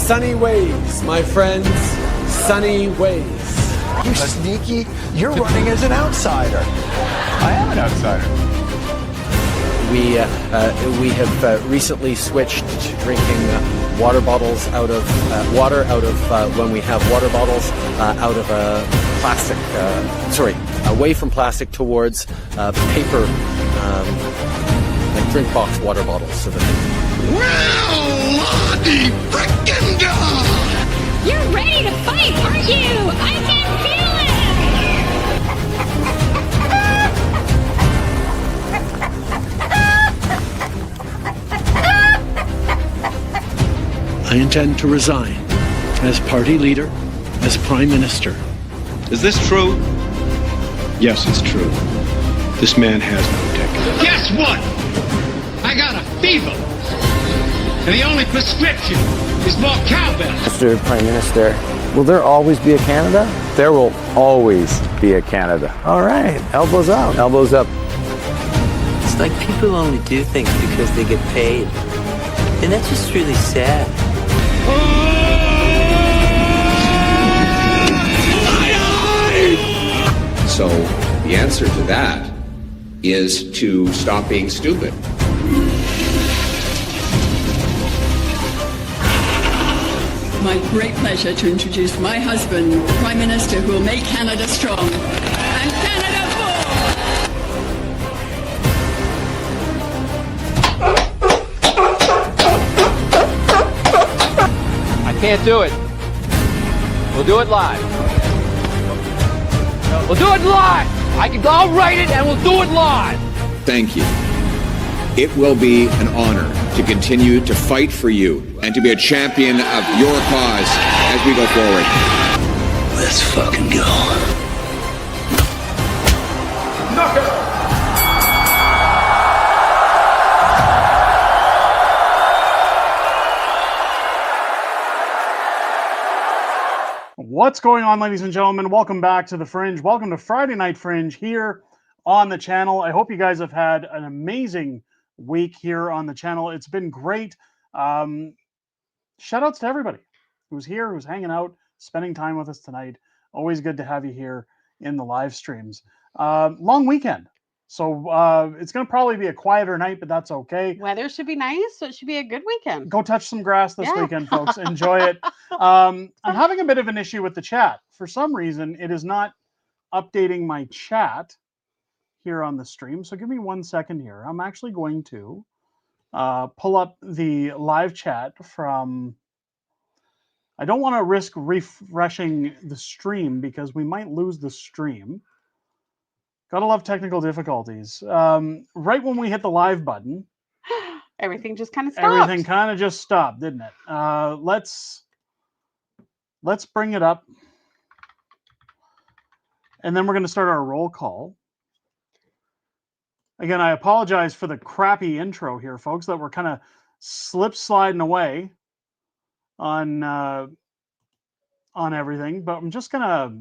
Sunny ways, my friends. Sunny ways. You sneaky. You're running as an outsider. I am an outsider. We have recently switched to drinking water bottles out of water out of when we have water bottles out of a plastic. Away from plastic towards paper, like drink box water bottles. So that well, Lottie frickin' God! You're ready to fight, aren't you? I can feel I intend to resign as party leader, as prime minister. Is this true? Yes, it's true. This man has no dick. Guess what? I got a fever. And the only prescription is more cowbell. Mr. Prime Minister, will there always be a Canada? There will always be a Canada. All right, elbows up. Elbows up. It's like people only do things because they get paid. And that's just really sad. So the answer to that is to stop being stupid. My great pleasure to introduce my husband, the Prime Minister who will make Canada strong. And Canada full! I can't do it. We'll do it live. We'll do it live! I'll write it and we'll do it live! Thank you. It will be an honor to continue to fight for you and to be a champion of your cause as we go forward. Let's fucking go. Knockout! What's going on, ladies and gentlemen? Welcome back to the Fringe. Welcome to Friday Night Fringe here on the channel. I hope you guys have had an amazing week here on the channel. It's been great. Shout outs to everybody who's here, who's hanging out, spending time with us tonight. Always good to have you here in the live streams. Long weekend. So it's going to probably be a quieter night, but that's okay. Weather should be nice, so it should be a good weekend. Go touch some grass this weekend, folks. Enjoy it. I'm having a bit of an issue with the chat. For some reason, it is not updating my chat here on the stream. So give me 1 second here. I'm actually going to pull up the live chat from... I don't want to risk refreshing the stream because we might lose the stream. Gotta love technical difficulties. Right when we hit the live button, everything just kind of stopped. Everything kind of just stopped, didn't it? Let's bring it up. And then we're going to start our roll call. Again, I apologize for the crappy intro here, folks, that we're kind of sliding away on everything. But I'm just going to...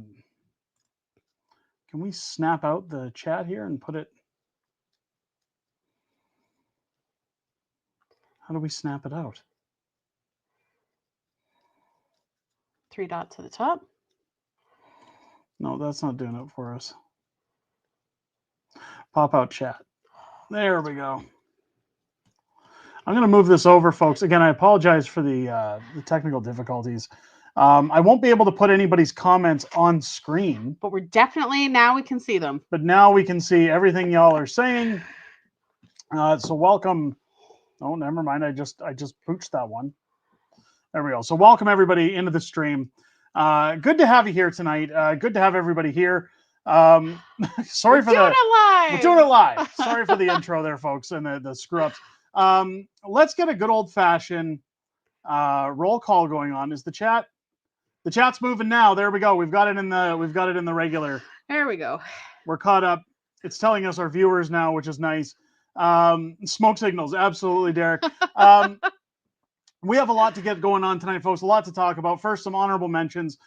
Can we snap out the chat here and put it? How do we snap it out? 3 dots at the top. No, that's not doing it for us. Pop out chat. There we go. I'm going to move this over, folks. Again, I apologize for the technical difficulties. I won't be able to put anybody's comments on screen. But we're definitely, now we can see them. But now we can see everything y'all are saying. So welcome. Oh, never mind. I just pooched that one. There we go. So welcome everybody into the stream. Good to have you here tonight. Good to have everybody here. Sorry for the... We're doing it live. Sorry for the intro there, folks, and the screw-ups. Let's get a good old-fashioned roll call going on. Is the chat... The chat's moving now. There we go. We've got it in the regular. There we go. We're caught up. It's telling us our viewers now, which is nice. Smoke signals. Absolutely, Derek. We have a lot to get going on tonight, folks. A lot to talk about. First, some honorable mentions.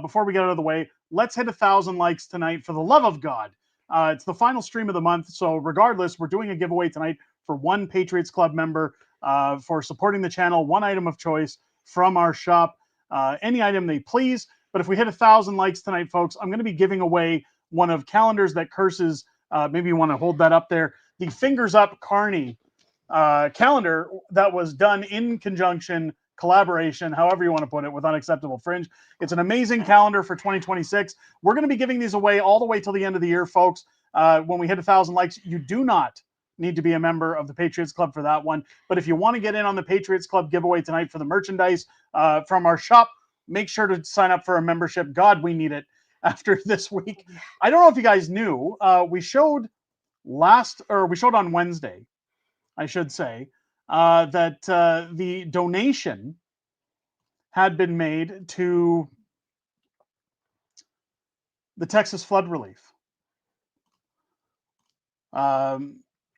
Before we get out of the way, let's hit 1,000 likes tonight for the love of God. It's the final stream of the month. So regardless, we're doing a giveaway tonight for one Patriots Club member for supporting the channel. One item of choice. from our shop. Any item they please. But if we hit 1,000 likes tonight, folks, I'm going to be giving away one of Calendars That Curses. Maybe you want to hold that up there. The Fingers Up Carney calendar that was done in conjunction, collaboration, however you want to put it, with Unacceptable Fringe. It's an amazing calendar for 2026. We're going to be giving these away all the way till the end of the year, folks. When we hit 1,000 likes, you do not need to be a member of the Patriots Club for that one. But if you want to get in on the Patriots Club giveaway tonight for the merchandise from our shop, make sure to sign up for a membership. God, we need it after this week. I don't know if you guys knew, we showed on Wednesday, I should say, that the donation had been made to the Texas flood relief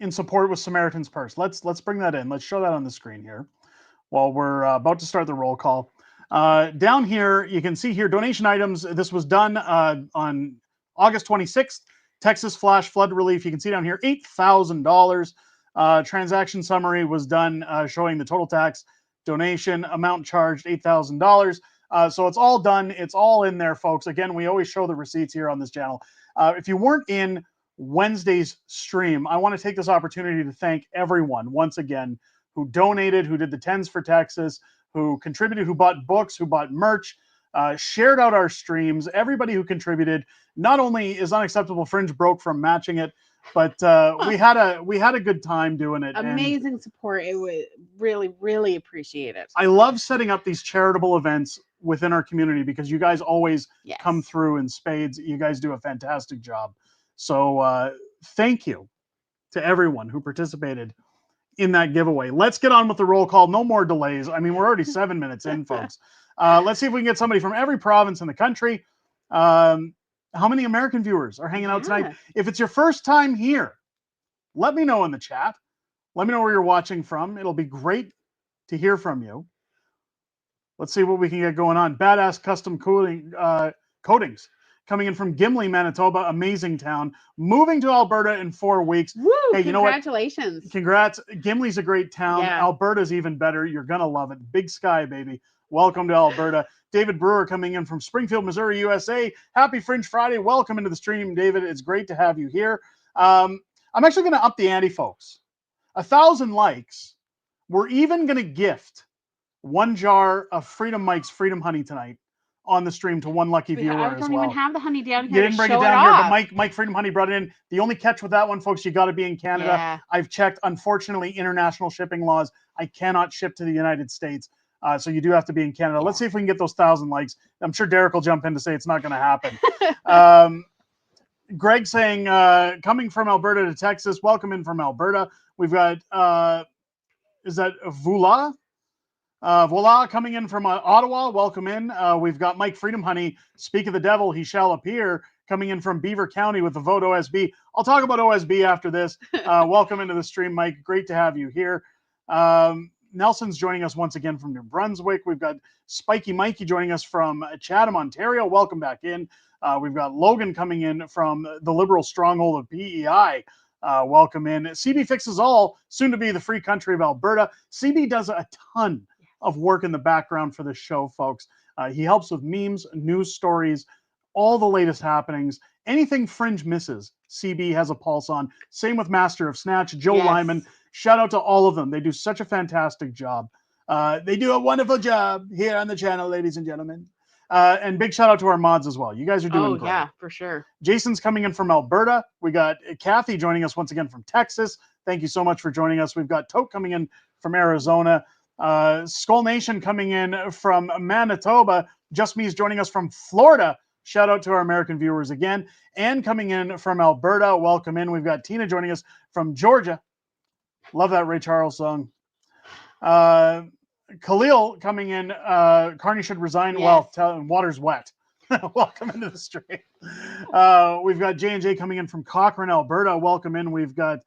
in support with Samaritan's Purse. Let's bring that in. Let's show that on the screen here while we're about to start the roll call. Down here, you can see here donation items. This was done on August 26th. Texas flash flood relief. You can see down here $8,000. Transaction summary was done showing the total tax donation amount charged $8,000. So it's all done. It's all in there, folks. Again, we always show the receipts here on this channel. If you weren't in Wednesday's stream, I want to take this opportunity to thank everyone once again who donated, who did the tens for Texas, who contributed, who bought books, who bought merch, shared out our streams, everybody who contributed. Not only is Unacceptable Fringe broke from matching it, but we had a good time doing it. Amazing support. It was really appreciate it. I love setting up these charitable events within our community because you guys always come through in spades. You guys do a fantastic job. So thank you to everyone who participated in that giveaway. Let's get on with the roll call. No more delays. I mean, we're already 7 minutes in, folks. Let's see if we can get somebody from every province in the country. How many American viewers are hanging out tonight? If it's your first time here, let me know in the chat. Let me know where you're watching from. It'll be great to hear from you. Let's see what we can get going on. Badass Custom Coatings coming in from Gimli, Manitoba. Amazing town. Moving to Alberta in 4 weeks. Woo, hey, you know what? Congratulations. Congrats. Gimli's a great town. Yeah. Alberta's even better. You're going to love it. Big sky, baby. Welcome to Alberta. David Brewer coming in from Springfield, Missouri, USA. Happy Fringe Friday. Welcome into the stream, David. It's great to have you here. I'm actually going to up the ante, folks. 1,000 likes. We're even going to gift 1 jar of Freedom Mike's Freedom Honey tonight on the stream to one lucky viewer as well. I don't even have the honey down here. You didn't bring it down here, but Mike Freedom Honey brought it in. The only catch with that one, folks, you got to be in Canada. Yeah. I've checked. Unfortunately, international shipping laws, I cannot ship to the United States. So you do have to be in Canada. Let's see if we can get those 1,000 likes. I'm sure Derek will jump in to say it's not going to happen. Greg saying, coming from Alberta to Texas, welcome in from Alberta. We've got, is that Vula? Voila coming in from Ottawa, welcome in. We've got Mike Freedom Honey, speak of the devil, he shall appear, coming in from Beaver County with the vote OSB. I'll talk about OSB after this. Welcome into the stream, Mike. Great to have you here. Nelson's joining us once again from New Brunswick. We've got Spiky Mikey joining us from Chatham, Ontario. Welcome back in. We've got Logan coming in from the liberal stronghold of PEI. Welcome in. CB Fixes All, soon to be the free country of Alberta. CB does a ton of work in the background for this show, folks. He helps with memes, news stories, all the latest happenings. Anything Fringe misses, CB has a pulse on. Same with Master of Snatch, Joe Lyman. Shout out to all of them. They do such a fantastic job. They do a wonderful job here on the channel, ladies and gentlemen. And big shout out to our mods as well. You guys are doing great. Yeah, for sure. Jason's coming in from Alberta. We got Kathy joining us once again from Texas. Thank you so much for joining us. We've got Tote coming in from Arizona. Skull Nation coming in from Manitoba. Just Me is joining us from Florida. Shout out to our American viewers again. And coming in from Alberta, welcome in. We've got Tina joining us from Georgia. Love that Ray Charles song. Khalil coming in. Carney should resign. Yes. Well, water's wet. Welcome into the stream. We've got J&J coming in from Cochrane, Alberta. Welcome in. We've got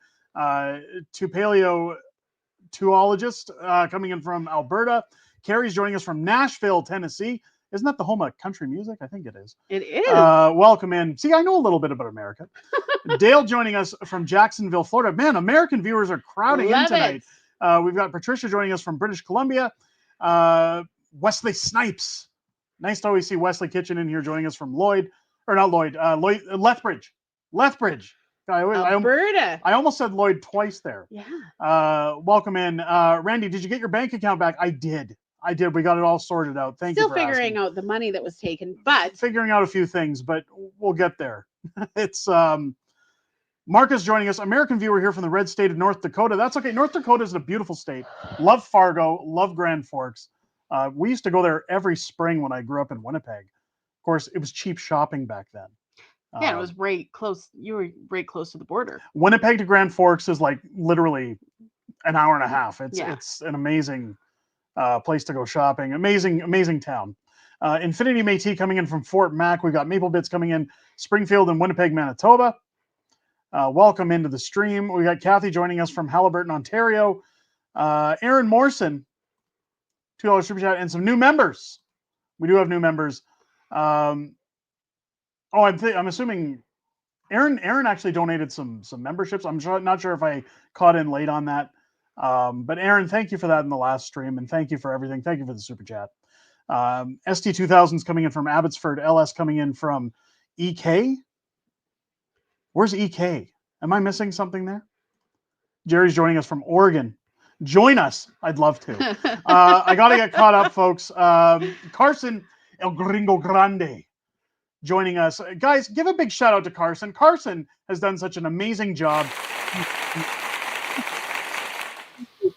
two paleontologist coming in from Alberta. Carrie's joining us from Nashville, Tennessee. Isn't that the home of country music? I think it is. It is. Welcome in. See, I know a little bit about America. Dale joining us from Jacksonville, Florida. Man, American viewers are crowding in tonight. We've got Patricia joining us from British Columbia. Wesley Snipes. Nice to always see Wesley Kitchen in here joining us from Lethbridge. Alberta. I almost said Lloyd twice there. Yeah. Welcome in. Randy, did you get your bank account back? I did. We got it all sorted out. Thank you Still for figuring asking. out the money that was taken, but Figuring out a few things, but we'll get there. It's Marcus joining us, American viewer here from the red state of North Dakota. That's okay. North Dakota is a beautiful state. Love Fargo, love Grand Forks. We used to go there every spring when I grew up in Winnipeg. Of course, it was cheap shopping back then. yeah, it was right close. You were right close to the border. Winnipeg to Grand Forks is like literally an hour and a half. It's an amazing place to go shopping. Amazing town. Infinity Métis coming in from Fort Mac. We've got Maple Bits coming in Springfield and Winnipeg, Manitoba. Welcome into the stream. We got Kathy joining us from Haliburton, Ontario. Aaron Morrison, $2 super chat, and some new members. We do have new members. I'm assuming Aaron actually donated some memberships. I'm not sure if I caught in late on that. But Aaron, thank you for that in the last stream, and thank you for everything. Thank you for the super chat. ST2000's coming in from Abbotsford. LS coming in from EK. Where's EK? Am I missing something there? Jerry's joining us from Oregon. Join us. I'd love to. I got to get caught up, folks. Carson El Gringo Grande joining us. Guys, give a big shout out to Carson. Carson has done such an amazing job.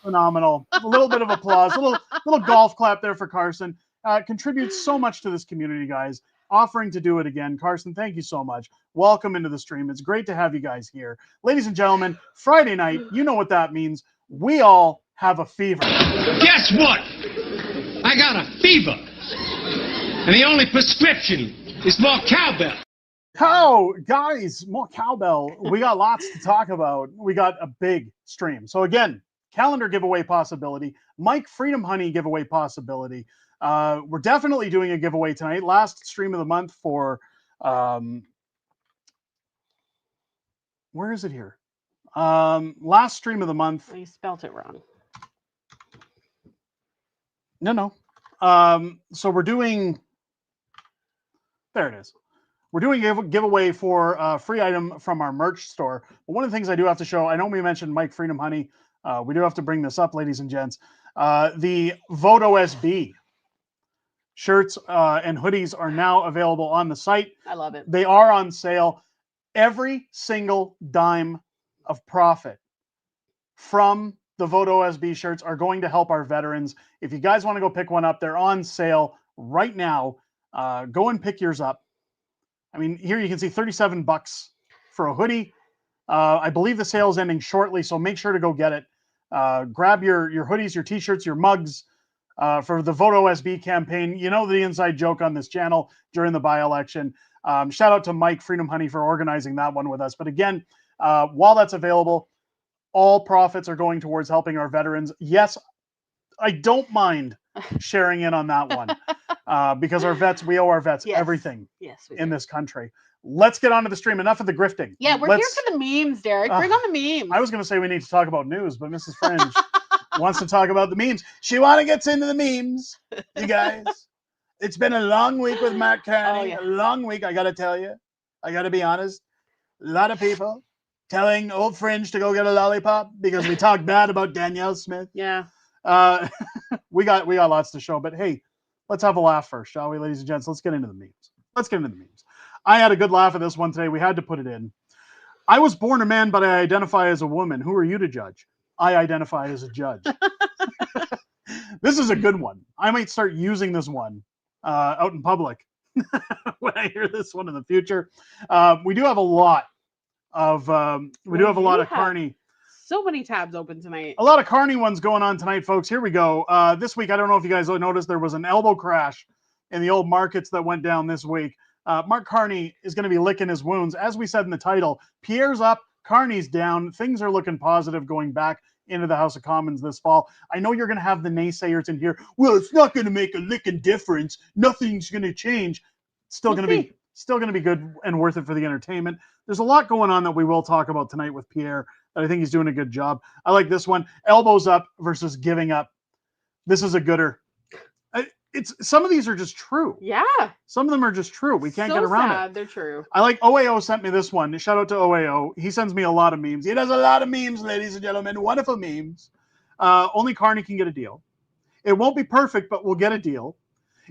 Phenomenal. A little bit of applause. A little golf clap there for Carson. Contributes so much to this community, guys. Offering to do it again. Carson, thank you so much. Welcome into the stream. It's great to have you guys here. Ladies and gentlemen, Friday night, you know what that means. We all have a fever. Guess what? I got a fever. And the only prescription is more cowbell. Guys, more cowbell. We got lots to talk about. We got a big stream. So again, calendar giveaway possibility. Mike Freedom Honey giveaway possibility. We're definitely doing a giveaway tonight. Last stream of the month for where is it here? Last stream of the month. You spelt it wrong. No. So we're doing. There it is. We're doing a giveaway for a free item from our merch store. But one of the things I do have to show, I know we mentioned Mike Freedom Honey. We do have to bring this up, ladies and gents. The Vote OSB shirts and hoodies are now available on the site. I love it. They are on sale. Every single dime of profit from the Vote OSB shirts are going to help our veterans. If you guys want to go pick one up, they're on sale right now. Go and pick yours up. I mean, here you can see $37 for a hoodie. I believe the sale is ending shortly, so make sure to go get it. Grab your hoodies, your t-shirts, your mugs for the Vote OSB campaign. You know the inside joke on this channel during the by-election. Shout out to Mike Freedom Honey for organizing that one with us. But again, while that's available, all profits are going towards helping our veterans. Yes, I don't mind sharing in on that one because our vets, we owe our vets everything in this country. Let's get on to the stream. Enough of the grifting. Yeah, we're here for the memes, Derek. Bring on the memes. I was going to say we need to talk about news, but Mrs. Fringe wants to talk about the memes. She want to get into the memes, you guys. It's been a long week with Matt Carney. A long week, I got to tell you. I got to be honest. A lot of people telling old Fringe to go get a lollipop because we talked bad about Danielle Smith. Yeah. We got lots to show, but hey, let's have a laugh first, shall we, ladies and gents? Let's get into the memes. I had a good laugh at this one today. We had to put it in. I was born a man, but I identify as a woman. Who are you to judge? I identify as a judge. This is a good one. I might start using this one out in public when I hear this one in the future. We do have a lot of Carney. So many tabs open tonight. A lot of Carney ones going on tonight, folks. Here we go. This week, I don't know if you guys noticed, there was an elbow crash in the old markets that went down this week. Mark Carney is going to be licking his wounds. As we said in the title, Pierre's up, Carney's down. Things are looking positive going back into the House of Commons this fall. I know you're going to have the naysayers in here. Well, it's not going to make a licking difference. Nothing's going to change. Still going to be good and worth it for the entertainment. There's a lot going on that we will talk about tonight with Pierre that I think he's doing a good job. I like this one. Elbows up versus giving up. This is a gooder. it's some of these are just true. Yeah. Some of them are just true. We can't get around it. They're true. I like OAO sent me this one. Shout out to OAO. He sends me a lot of memes. He does a lot of memes, ladies and gentlemen. Wonderful memes. Only Carney can get a deal. It won't be perfect, but we'll get a deal.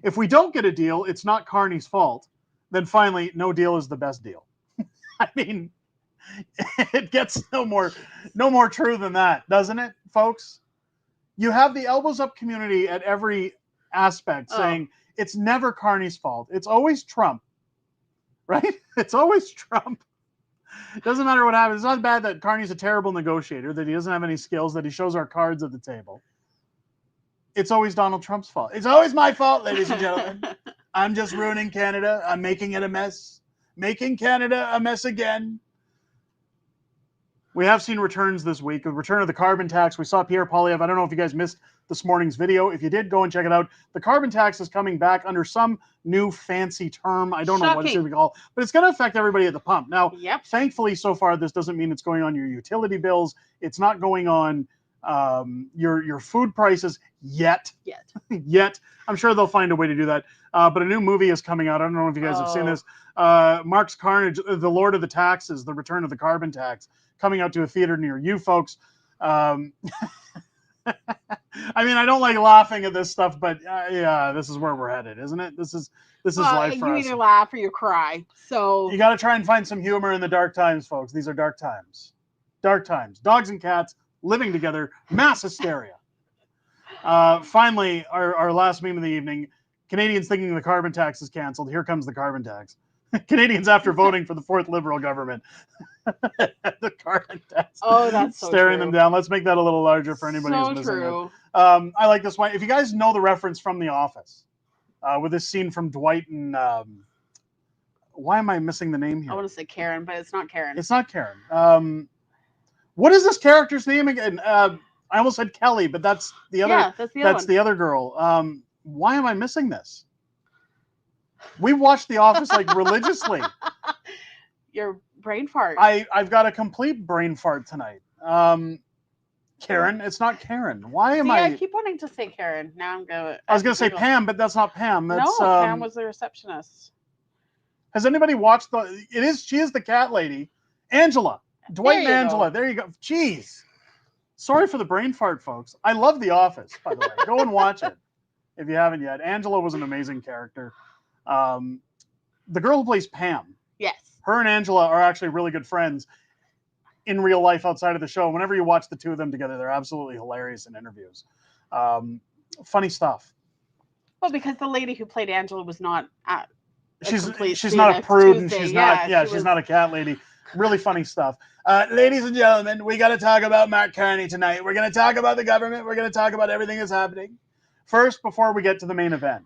If we don't get a deal, it's not Carney's fault. Then finally, no deal is the best deal. I mean, it gets no more true than that, doesn't it, folks? You have the elbows up community at every aspect saying it's never Carney's fault. It's always Trump, right? It's always Trump. It doesn't matter what happens. It's not bad that Carney's a terrible negotiator, that he doesn't have any skills, that he shows our cards at the table. It's always Donald Trump's fault. It's always my fault, ladies and gentlemen. I'm just ruining Canada. I'm making it a mess. Making Canada a mess again. We have seen returns this week. A return of the carbon tax. We saw Pierre Poilievre. I don't know if you guys missed this morning's video. If you did, go and check it out. The carbon tax is coming back under some new fancy term. I don't know what it's going to be called, but it's going to affect everybody at the pump. Now, thankfully, so far, this doesn't mean it's going on your utility bills. It's not going on your food prices yet. I'm sure they'll find a way to do that. But a new movie is coming out. I don't know if you guys have seen this. Mark's Carnage, The Lord of the Taxes, The Return of the Carbon Tax, coming out to a theater near you folks. I mean, I don't like laughing at this stuff, but yeah, this is where we're headed, isn't it? This is life for us. You either laugh or you cry. So you got to try and find some humor in the dark times, folks. These are dark times. Dark times. Dogs and cats living together, mass hysteria. Finally, our last meme of the evening, Canadians thinking the carbon tax is canceled. Here comes the carbon tax. Canadians after voting for the fourth Liberal government. The carbon tax. Oh, that's so staring true. them down. Let's make that a little larger for anybody who's missing it. I like this one. If you guys know the reference from The Office, with this scene from Dwight and why am I missing the name here? I want to say Karen, but it's not Karen. It's not Karen. What is this character's name again? I almost said Kelly, but that's the other. Yeah, that's the other girl. Why am I missing this? We watched The Office like religiously. Your brain fart. I've got a complete brain fart tonight. Karen, it's not Karen. Why am I keep wanting to say Karen. Now I'm going. I was going to say Pam, but that's not Pam. That's, no, Pam was the receptionist. Has anybody watched she is the cat lady. Angela. Dwight and Angela. There you go. Jeez. Sorry for the brain fart, folks. I love The Office, by the way. Go and watch it if you haven't yet. Angela was an amazing character. The girl who plays Pam. Yes. Her and Angela are actually really good friends in real life outside of the show. Whenever you watch the two of them together, they're absolutely hilarious in interviews. Funny stuff. Well, because the lady who played Angela was not she's not a prude and she's not a cat lady. Really funny stuff. Ladies and gentlemen, we got to talk about Mark Carney tonight. We're going to talk about the government. We're going to talk about everything that's happening. First, before we get to the main event,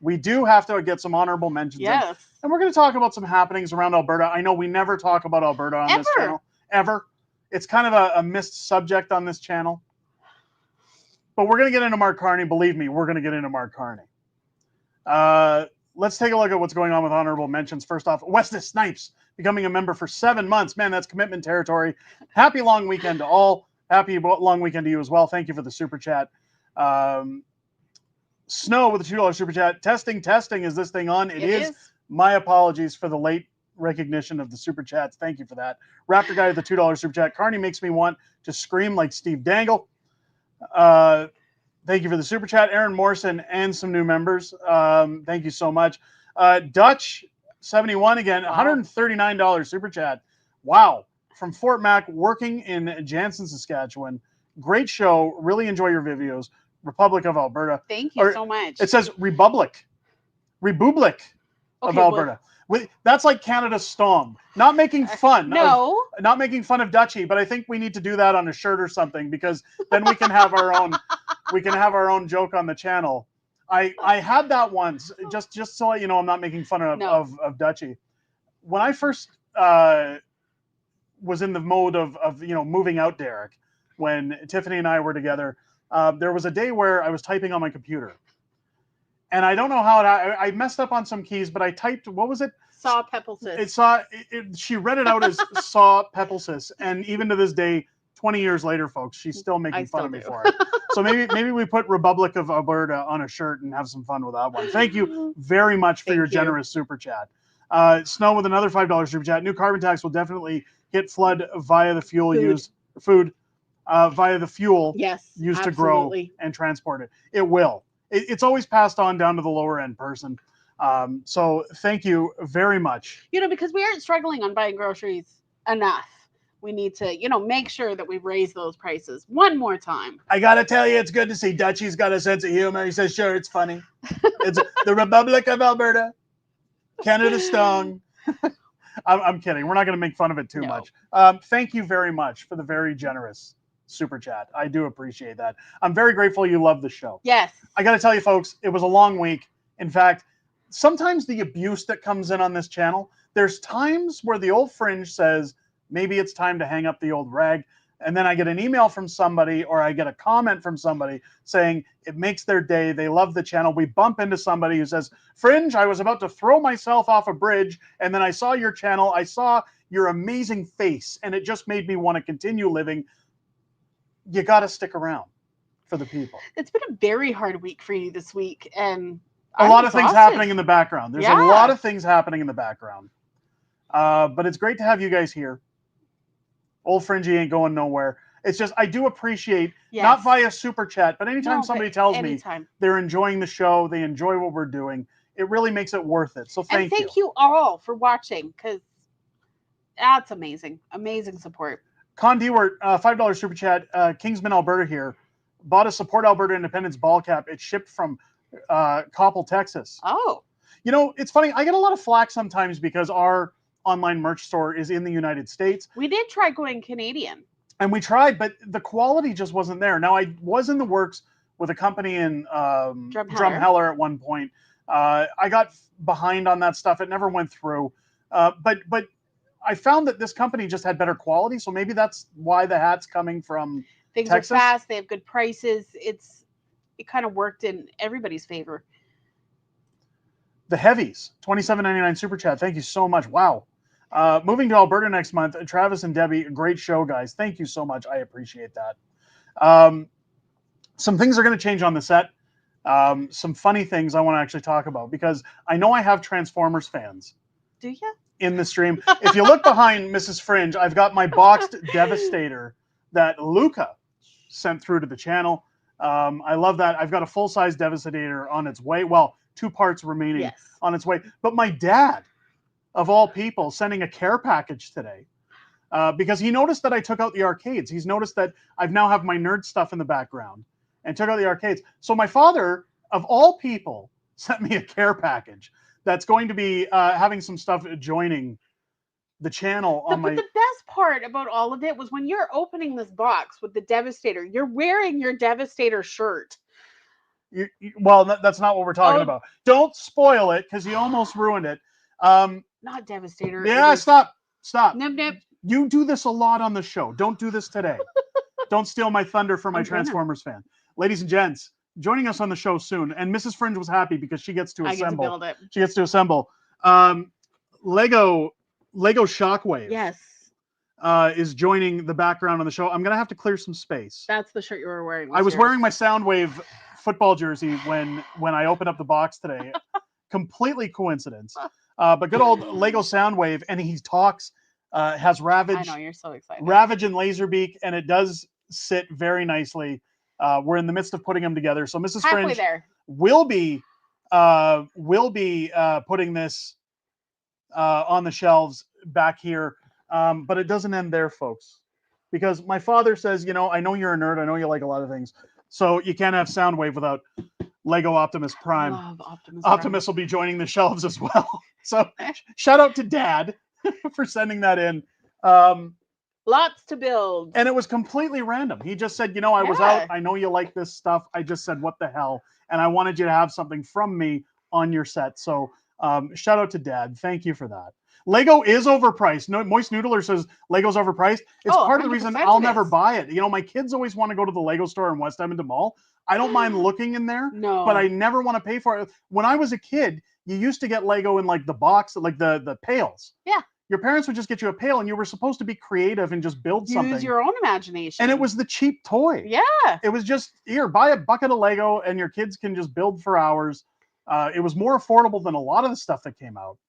we do have to get some honorable mentions. Yes. And we're going to talk about some happenings around Alberta. I know we never talk about Alberta on this channel. Ever. It's kind of a missed subject on this channel. But we're going to get into Mark Carney. Believe me, we're going to get into Mark Carney. Let's take a look at what's going on with honorable mentions. First off, Wesley Snipes becoming a member for 7 months. Man, that's commitment territory. Happy long weekend to all. Happy long weekend to you as well. Thank you for the super chat. Snow with the $2 super chat. Testing. Is this thing on? It is. My apologies for the late recognition of the super chats. Thank you for that. Raptor Guy with the $2 super chat. Carney makes me want to scream like Steve Dangle. Thank you for the super chat. Aaron Morrison and some new members. Thank you so much. Dutch 71 again. $139 super chat. Wow. From Fort Mac, working in Jansen, Saskatchewan. Great show. Really enjoy your videos. Republic of Alberta. Thank you so much. It says Republic of Alberta. That's like Canada's Stom. Not making fun. Not making fun of Dutchy, but I think we need to do that on a shirt or something because then we can have our own. We can have our own joke on the channel. I had that once. Just to let you know, I'm not making fun of Dutchy. When I first was in the mode of moving out, Derek, when Tiffany and I were together. There was a day where I was typing on my computer. And I don't know how I messed up on some keys, but I typed, what was it? Saw Pepelsis. She read it out as Saw Pepelsis. And even to this day, 20 years later, folks, she's still making fun of me for it. So maybe we put Republic of Alberta on a shirt and have some fun with that one. Thank you very much for your generous super chat. Snow with another $5 super chat. New carbon tax will definitely hit flood via the fuel used via the fuel used to grow and transport it. It will. It's always passed on down to the lower end person. So thank you very much. You know, because we aren't struggling on buying groceries enough. We need to, you know, make sure that we raise those prices one more time. I got to tell you, it's good to see Dutchie's got a sense of humor. He says, sure, it's funny. It's the Republic of Alberta, Canada Strong. I'm kidding. We're not going to make fun of it too much. Thank you very much for the very generous super chat. I do appreciate that. I'm very grateful you love the show. Yes. I got to tell you, folks, it was a long week. In fact, sometimes the abuse that comes in on this channel, there's times where the old Fringe says, maybe it's time to hang up the old rag. And then I get an email from somebody or I get a comment from somebody saying it makes their day. They love the channel. We bump into somebody who says, Fringe, I was about to throw myself off a bridge. And then I saw your channel. I saw your amazing face. And it just made me want to continue living. You got to stick around for the people. It's been a very hard week for you this week. And a lot of things happening in the background. There's a lot of things happening in the background. But it's great to have you guys here. Old Fringy ain't going nowhere. It's just, I do appreciate, not via super chat, but anytime somebody tells me they're enjoying the show, they enjoy what we're doing, it really makes it worth it. So thank you. Thank you all for watching, because that's amazing. Amazing support. Con Dewart, $5 super chat, Kingsman, Alberta here. Bought a Support Alberta Independence ball cap. It's shipped from Coppell, Texas. Oh. You know, it's funny. I get a lot of flack sometimes because our online merch store is in the United States. We did try going Canadian. And we tried, but the quality just wasn't there. Now, I was in the works with a company in Drumheller at one point. I got behind on that stuff. It never went through. But I found that this company just had better quality. So maybe that's why the hat's coming from Things Texas. are fast. They have good prices. It kind of worked in everybody's favor. The Heavies, $27.99 super chat. Thank you so much. Wow. Moving to Alberta next month. Travis and Debbie, great show, guys. Thank you so much. I appreciate that. Some things are going to change on the set. Some funny things I want to actually talk about because I know I have Transformers fans. Do you? In the stream. If you look behind Mrs. Fringe, I've got my boxed Devastator that Luca sent through to the channel. I love that. I've got a full-size Devastator on its way. Well, 2 parts remaining on its way. But my dad, of all people, sending a care package today because he noticed that I took out the arcades. He's noticed that I've now have my nerd stuff in the background and took out the arcades. So my father, of all people, sent me a care package that's going to be having some stuff joining the channel on But the best part about all of it was when you're opening this box with the Devastator, you're wearing your Devastator shirt. Well, that's not what we're talking about. Don't spoil it because you almost ruined it. Not Devastator. Yeah, stop. Nip, nip. You do this a lot on the show. Don't do this today. Don't steal my thunder from my Transformers fan. Ladies and gents, joining us on the show soon. And Mrs. Fringe was happy because she gets to assemble. I get to build it. She gets to assemble. Lego Shockwave. Is joining the background on the show. I'm going to have to clear some space. That's the shirt you were wearing. I was wearing my Soundwave football jersey when I opened up the box today. Completely coincidence. But good old Lego Soundwave, and he talks, has Ravage. I know, you're so excited. Ravage and Laserbeak, and it does sit very nicely. We're in the midst of putting them together. So Mrs. Fringe will be putting this on the shelves back here. But it doesn't end there, folks. Because my father says, you know, I know you're a nerd. I know you like a lot of things. So you can't have Soundwave without Lego Optimus Prime. Love Optimus will be joining the shelves as well. So shout out to Dad for sending that in. Lots to build. And it was completely random. He just said, you know, I was out. I know you like this stuff. I just said, what the hell? And I wanted you to have something from me on your set. So shout out to Dad. Thank you for that. Lego is overpriced. No, Moist Noodler says Lego's overpriced. It's part of the reason I'll never buy it. You know, my kids always want to go to the Lego store in West Edmonton Mall. I don't mind looking in there, but I never want to pay for it. When I was a kid, you used to get Lego in like the box, like the pails. Yeah. Your parents would just get you a pail, and you were supposed to be creative and just build something. Use your own imagination. And it was the cheap toy. Yeah. It was just, here, buy a bucket of Lego, and your kids can just build for hours. It was more affordable than a lot of the stuff that came out.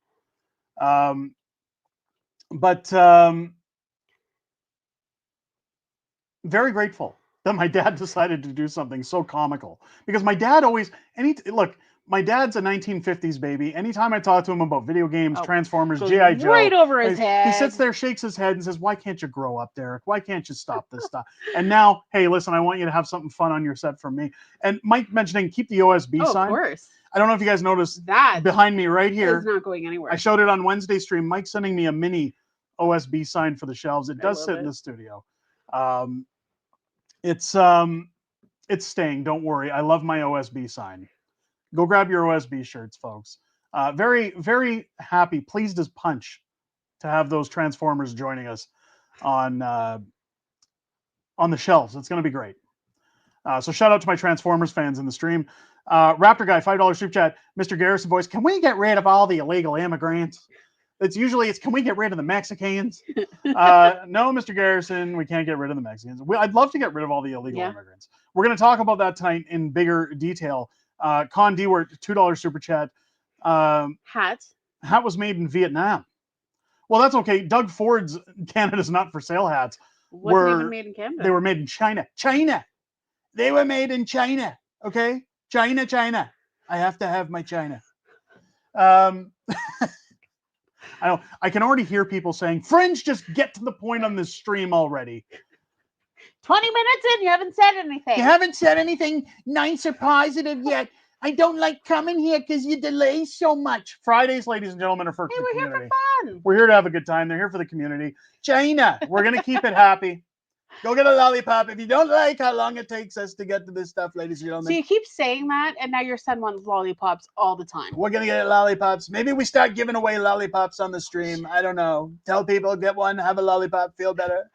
Very grateful that my dad decided to do something so comical, because my dad always, look, my dad's a 1950s baby. Anytime I talk to him about video games, Transformers, G.I. Joe, right over his head. He sits there, shakes his head, and says, "Why can't you grow up, Derek? Why can't you stop this stuff?" And now, hey, listen, I want you to have something fun on your set from me. And Mike mentioning keep the OSB sign. Of course. I don't know if you guys noticed that behind me right here. It's not going anywhere. I showed it on Wednesday stream. Mike's sending me a mini OSB sign for the shelves. It does sit in the studio. It's staying. Don't worry. I love my OSB sign. Go grab your OSB shirts, folks. Very, very happy, pleased as punch to have those Transformers joining us on the shelves. It's going to be great. So shout out to my Transformers fans in the stream. Raptor Guy, $5 super chat. Mr. Garrison voice, can we get rid of all the illegal immigrants? It's can we get rid of the Mexicans? No, Mr. Garrison, we can't get rid of the Mexicans. I'd love to get rid of all the illegal immigrants. We're going to talk about that tonight in bigger detail. Con Dewart, $2 super chat. Hat was made in Vietnam. Well, that's okay. Doug Ford's Canada's not for sale hats wasn't even made in Canada. They were made in China. They were made in China. Okay, China. I have to have my China. I can already hear people saying, "Fringe, just get to the point on this stream already." 20 minutes in, you haven't said anything. You haven't said anything nice or positive yet. I don't like coming here because you delay so much. Fridays, ladies and gentlemen, are for the community. We're here for fun. We're here to have a good time. They're here for the community. China, we're going to keep it happy. Go get a lollipop if you don't like how long it takes us to get to this stuff, ladies and gentlemen. So you keep saying that, and now your son wants lollipops all the time. We're going to get lollipops. Maybe we start giving away lollipops on the stream. I don't know. Tell people, get one, have a lollipop, feel better.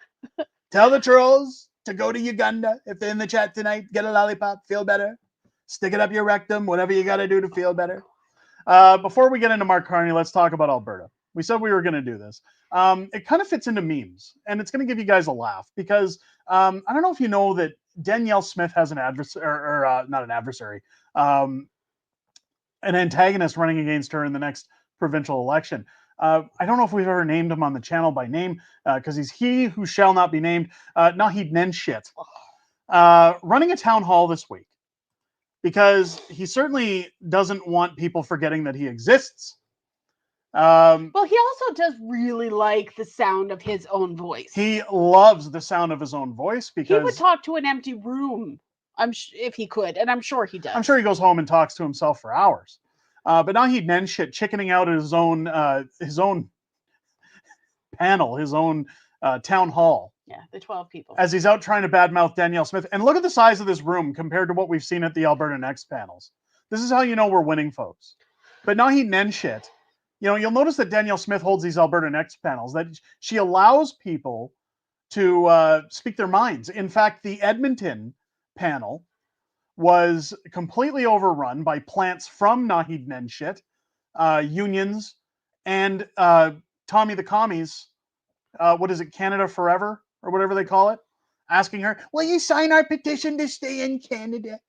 Tell the trolls to go to Uganda. If they're in the chat tonight, get a lollipop, feel better. Stick it up your rectum, whatever you got to do to feel better. Before we get into Mark Carney, let's talk about Alberta. We said we were going to do this. It kind of fits into memes, and it's going to give you guys a laugh because I don't know if you know that Danielle Smith has an adversary, or not an adversary, an antagonist running against her in the next provincial election. I don't know if we've ever named him on the channel by name because he's he who shall not be named. Nahid Nenshit, running a town hall this week because he certainly doesn't want people forgetting that he exists. Well, he also does really like the sound of his own voice. He loves the sound of his own voice because he would talk to an empty room, if he could, and I'm sure he does. I'm sure he goes home and talks to himself for hours. But Nahid Nenshit chickening out at his own panel, his own town hall. Yeah, the 12 people. As he's out trying to badmouth Danielle Smith. And look at the size of this room compared to what we've seen at the Alberta Next panels. This is how you know we're winning, folks. But Nahid Nenshit, you'll notice that Danielle Smith holds these Alberta Next panels, that she allows people to speak their minds. In fact, the Edmonton panel was completely overrun by plants from Nahid Nenshit, unions, and Tommy the Commies, what is it, Canada Forever, or whatever they call it, asking her, will you sign our petition to stay in Canada?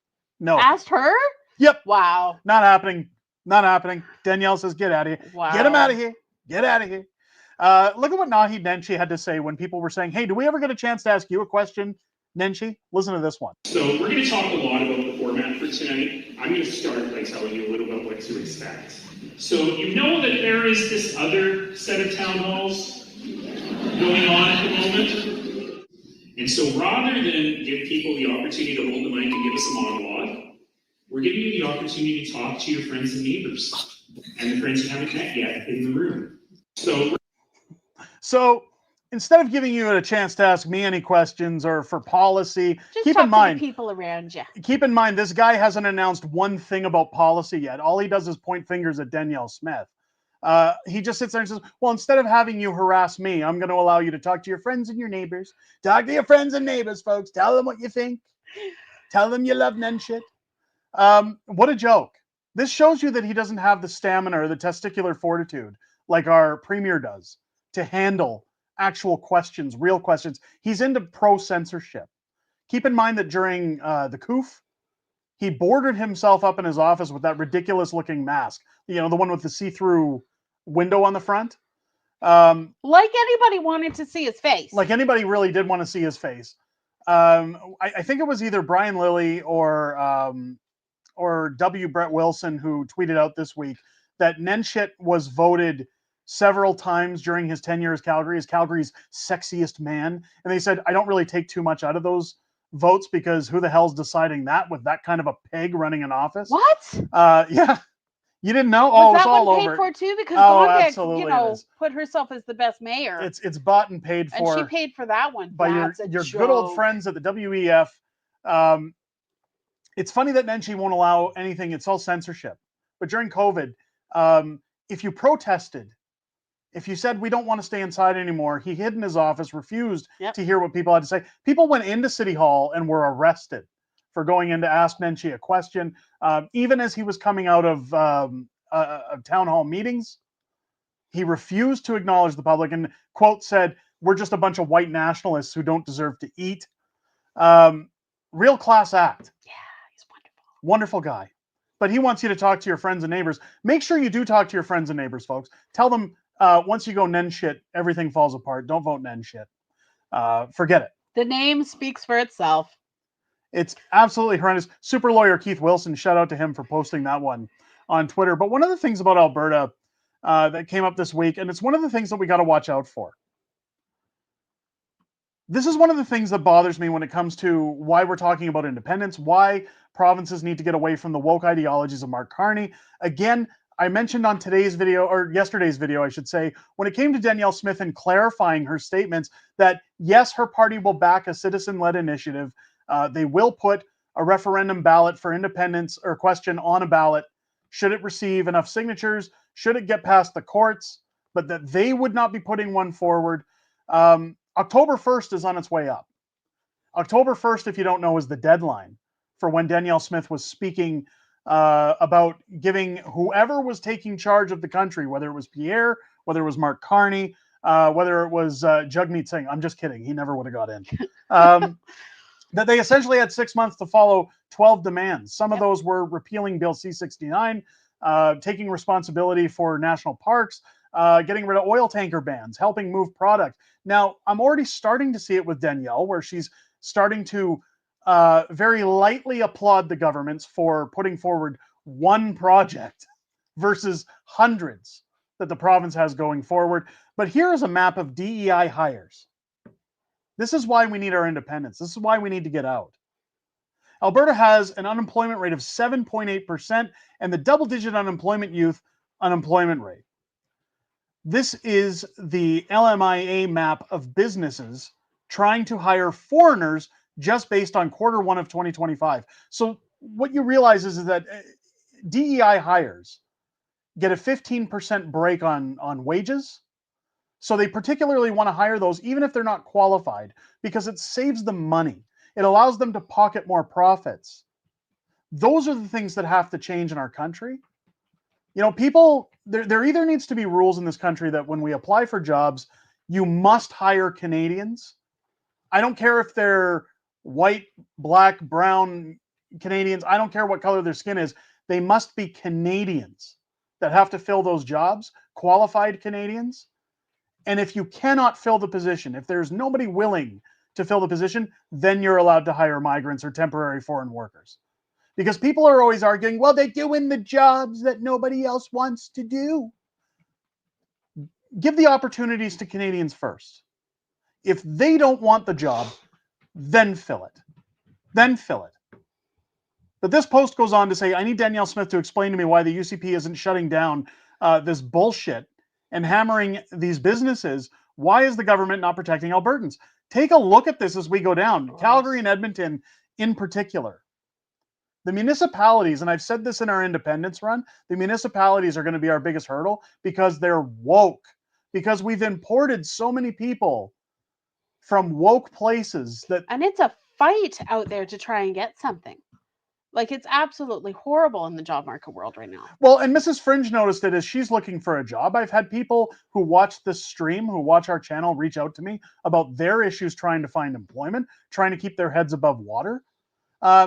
No. Asked her? Yep. Wow. Not happening. Not happening. Danielle says, get out of here. Wow. Get him out of here. Get out of here. Look at what Nahid Nenshit had to say when people were saying, hey, do we ever get a chance to ask you a question, Nenshit? Listen to this one. So we're going to talk a lot about the format for tonight. I'm going to start by telling you a little bit what to expect. So you know that there is this other set of town halls going on at the moment. And so rather than give people the opportunity to hold the mic and give us a monologue, we're giving you the opportunity to talk to your friends and neighbors and the friends you haven't met yet in the room. So instead of giving you a chance to ask me any questions or for policy, just keep talk in mind, to the people around you. Keep in mind, this guy hasn't announced one thing about policy yet. All he does is point fingers at Danielle Smith. He just sits there and says, well, instead of having you harass me, I'm going to allow you to talk to your friends and your neighbors. Talk to your friends and neighbors, folks. Tell them what you think. Tell them you love Nenshit. What a joke. This shows you that he doesn't have the stamina or the testicular fortitude like our premier does to handle actual questions, real questions. He's into pro-censorship. Keep in mind that during the coup, he boarded himself up in his office with that ridiculous-looking mask. You know, the one with the see-through window on the front. Like anybody wanted to see his face. Like anybody really did want to see his face. I think it was either Brian Lilly or W. Brett Wilson who tweeted out this week that Nenshit was voted several times during his tenure as Calgary's sexiest man. And they said, I don't really take too much out of those votes because who the hell's deciding that with that kind of a pig running an office? What? Yeah. You didn't know? Was It's that all one over. paid for too? Because absolutely you know, put herself as the best mayor. It's bought and paid for. And she paid for that one. By your good old friends at the WEF. It's funny that Nenshi won't allow anything. It's all censorship. But during COVID, if you protested, if you said we don't want to stay inside anymore, he hid in his office, refused to hear what people had to say. People went into City Hall and were arrested for going in to ask Nenshi a question. Even as he was coming out of town hall meetings, he refused to acknowledge the public and, quote, said, we're just a bunch of white nationalists who don't deserve to eat. Real class act. Yeah, he's wonderful. Wonderful guy. But he wants you to talk to your friends and neighbors. Make sure you do talk to your friends and neighbors, folks. Tell them once you go Nenshit, everything falls apart. Don't vote Nenshit. Forget it. The name speaks for itself. It's absolutely horrendous. Super lawyer Keith Wilson, shout out to him for posting that one on Twitter. But one of the things about Alberta that came up this week, and it's one of the things that we got to watch out for. This is one of the things that bothers me when it comes to why we're talking about independence, why provinces need to get away from the woke ideologies of Mark Carney. Again, I mentioned on today's video, or yesterday's video, I should say, when it came to Danielle Smith and clarifying her statements that, yes, her party will back a citizen-led initiative. They will put a referendum ballot for independence or question on a ballot. Should it receive enough signatures? Should it get past the courts? But that they would not be putting one forward. October 1st is on its way up. October 1st, if you don't know, is the deadline for when Danielle Smith was speaking about giving whoever was taking charge of the country, whether it was Pierre, whether it was Mark Carney, whether it was Jagmeet Singh. I'm just kidding. He never would have got in. That they essentially had 6 months to follow 12 demands. Some of those were repealing Bill C-69, taking responsibility for national parks, getting rid of oil tanker bans, helping move product. Now, I'm already starting to see it with Danielle, where she's starting to very lightly applaud the governments for putting forward one project versus hundreds that the province has going forward. But here is a map of DEI hires. This is why we need our independence. This is why we need to get out. Alberta has an unemployment rate of 7.8% and the double-digit youth unemployment rate. This is the LMIA map of businesses trying to hire foreigners just based on Q1 of 2025. So what you realize is that DEI hires get a 15% break on wages. So they particularly want to hire those, even if they're not qualified, because it saves them money. It allows them to pocket more profits. Those are the things that have to change in our country. You know, people, there either needs to be rules in this country that when we apply for jobs, you must hire Canadians. I don't care if they're white, black, brown Canadians. I don't care what color their skin is. They must be Canadians that have to fill those jobs, qualified Canadians. And if you cannot fill the position, if there's nobody willing to fill the position, then you're allowed to hire migrants or temporary foreign workers. Because people are always arguing, well, they're doing the jobs that nobody else wants to do. Give the opportunities to Canadians first. If they don't want the job, then fill it. Then fill it. But this post goes on to say, I need Danielle Smith to explain to me why the UCP isn't shutting down this bullshit and hammering these businesses. Why is the government not protecting Albertans? Take a look at this as we go down. Calgary and Edmonton in particular. The municipalities, and I've said this in our independence run, the municipalities are going to be our biggest hurdle because they're woke. Because we've imported so many people from woke places that... And it's a fight out there to try and get something. Like, it's absolutely horrible in the job market world right now. Well, and Mrs. Fringe noticed it as she's looking for a job. I've had people who watch this stream, who watch our channel, reach out to me about their issues trying to find employment, trying to keep their heads above water.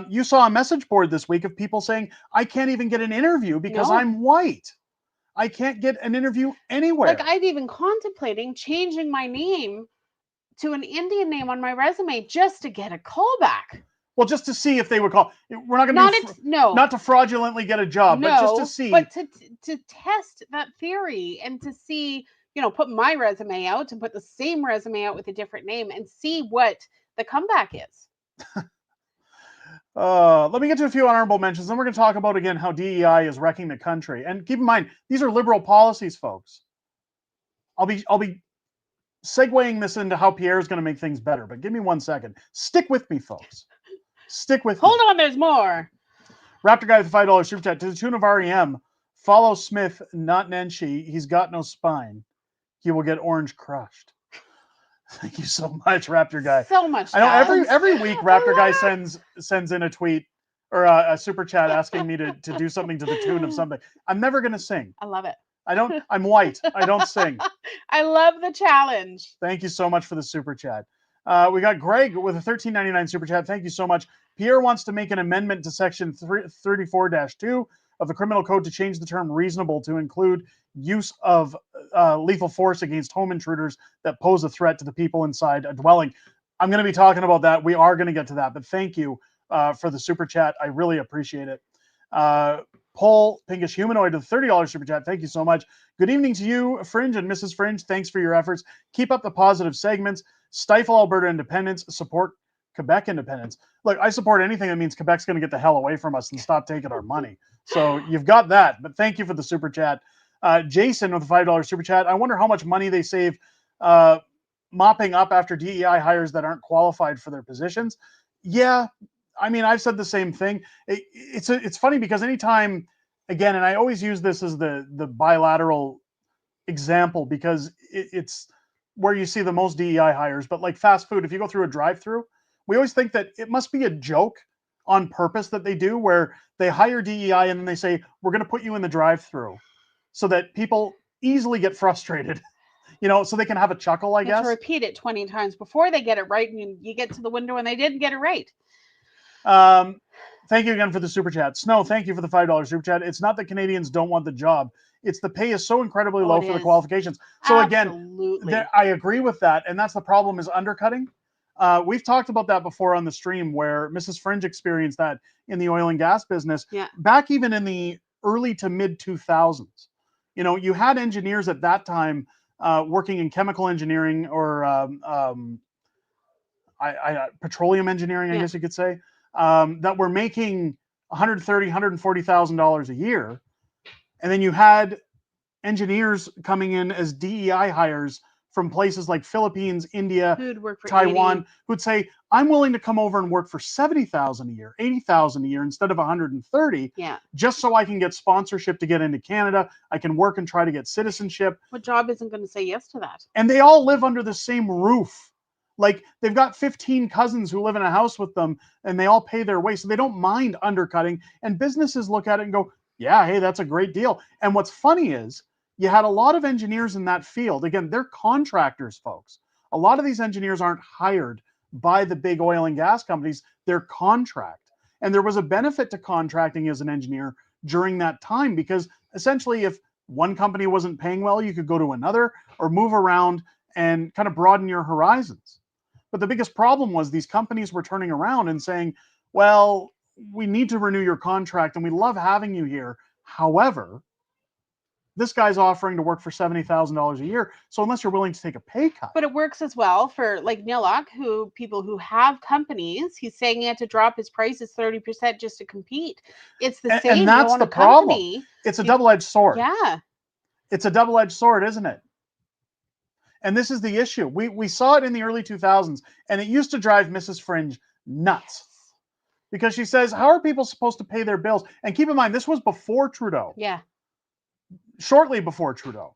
You saw a message board this week of people saying, I can't even get an interview because I'm white. I can't get an interview anywhere. Like, I've even contemplating changing my name to an Indian name on my resume just to get a callback. Well, just to see if they would call. We're not going to not to fraudulently get a job, but just to see. But to test that theory and to see, put my resume out and put the same resume out with a different name and see what the comeback is. Let me get to a few honorable mentions. Then we're going to talk about again how DEI is wrecking the country. And keep in mind, these are liberal policies, folks. I'll be segueing this into how Pierre is going to make things better. But give me 1 second. Stick with me, folks. Stick with me. Hold on, there's more. Raptor Guy with the $5 super chat to the tune of REM. Follow Smith, not Nenshi. He's got no spine. He will get orange crushed. Thank you so much, Raptor Guy. So much. I know every week Raptor Guy sends in a tweet or a super chat asking me to do something to the tune of something. I'm never going to sing. I love it. I'm white. I don't sing. I love the challenge. Thank you so much for the super chat. We got Greg with a $13.99 super chat. Thank you so much. Pierre wants to make an amendment to section 34-2 of the criminal code to change the term reasonable to include use of lethal force against home intruders that pose a threat to the people inside a dwelling. I'm going to be talking about that. We are going to get to that, but thank you for the super chat. I really appreciate it. Paul Pinkish Humanoid with $30 super chat. Thank you so much. Good evening to you, Fringe and Mrs. Fringe. Thanks for your efforts. Keep up the positive segments. Stifle Alberta independence. Support Quebec independence. Look, I support anything that means Quebec's going to get the hell away from us and stop taking our money. So you've got that. But thank you for the super chat. Jason with a $5 super chat. I wonder how much money they save mopping up after DEI hires that aren't qualified for their positions. Yeah, I mean, I've said the same thing. It's funny because anytime, again, and I always use this as the bilateral example because it's where you see the most DEI hires. But like fast food, if you go through a drive-through, we always think that it must be a joke on purpose that they do where they hire DEI and then they say, we're going to put you in the drive-through so that people easily get frustrated, so they can have a chuckle, I guess. To repeat it 20 times before they get it right and you get to the window and they didn't get it right. Thank you again for the super chat. Snow, thank you for the $5 super chat. It's not that Canadians don't want the job. It's the pay is so incredibly low for the qualifications. So Absolutely. Again, I agree with that. And that's the problem is undercutting. We've talked about that before on the stream where Mrs. Fringe experienced that in the oil and gas business back even in the early to mid 2000s. You had engineers at that time working in chemical engineering or petroleum engineering, I guess you could say, that were making $130,000, $140,000 a year. And then you had engineers coming in as DEI hires from places like Philippines, India, Taiwan, who'd say, I'm willing to come over and work for $70,000 a year, $80,000 a year instead of $130,000, just so I can get sponsorship to get into Canada. I can work and try to get citizenship. What job isn't going to say yes to that? And they all live under the same roof. Like they've got 15 cousins who live in a house with them and they all pay their way. So they don't mind undercutting. And businesses look at it and go, yeah, hey, that's a great deal. And what's funny is you had a lot of engineers in that field. Again, they're contractors, folks. A lot of these engineers aren't hired by the big oil and gas companies. They're contract. And there was a benefit to contracting as an engineer during that time because essentially if one company wasn't paying well, you could go to another or move around and kind of broaden your horizons. But the biggest problem was these companies were turning around and saying, well, we need to renew your contract and we love having you here. However, this guy's offering to work for $70,000 a year. So unless you're willing to take a pay cut. But it works as well for like Nilok, people who have companies, he's saying he had to drop his prices 30% just to compete. It's the same. And that's the problem. It's a double-edged sword. Yeah. It's a double-edged sword, isn't it? And this is the issue. We saw it in the early 2000s, and it used to drive Mrs. Fringe nuts. Because she says, how are people supposed to pay their bills? And keep in mind, this was before Trudeau. Yeah. Shortly before Trudeau.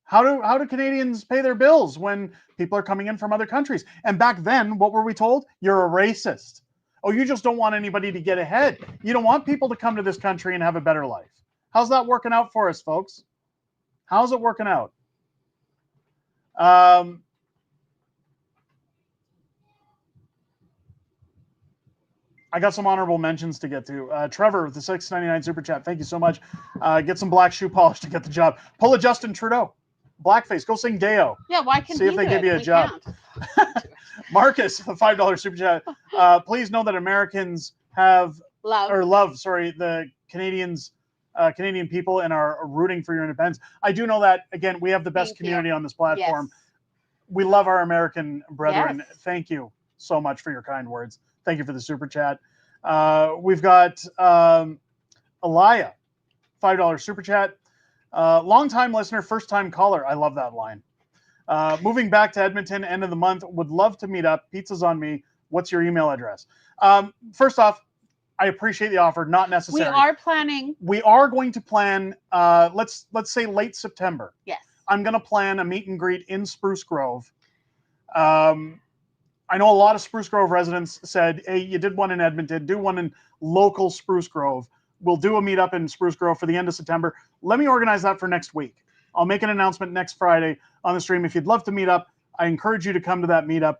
How do Canadians pay their bills when people are coming in from other countries? And back then, what were we told? You're a racist. Oh, you just don't want anybody to get ahead. You don't want people to come to this country and have a better life. How's that working out for us, folks? How's it working out? I got some honorable mentions to get to. Trevor with the $6.99 super chat. Thank you so much. Get some black shoe polish to get the job. Pull a Justin Trudeau. Blackface. Go sing Deo. Yeah, why can't See if they give you a job. Marcus, the $5 super chat. Please know that Americans love the Canadian people and are rooting for your independence. I do know that. Again, we have the best community on this platform. Yes. We love our American brethren. Yes. Thank you so much for your kind words. Thank you for the super chat. We've got Elia, $5 super chat. Long-time listener, first-time caller. I love that line. Moving back to Edmonton, end of the month. Would love to meet up. Pizza's on me. What's your email address? First off, I appreciate the offer. Not necessary. We are planning. We are going to plan. Let's say late September. Yes. I'm going to plan a meet and greet in Spruce Grove. I know a lot of Spruce Grove residents said, hey, you did one in Edmonton, do one in local Spruce Grove. We'll do a meetup in Spruce Grove for the end of September. Let me organize that for next week. I'll make an announcement next Friday on the stream. If you'd love to meet up, I encourage you to come to that meetup.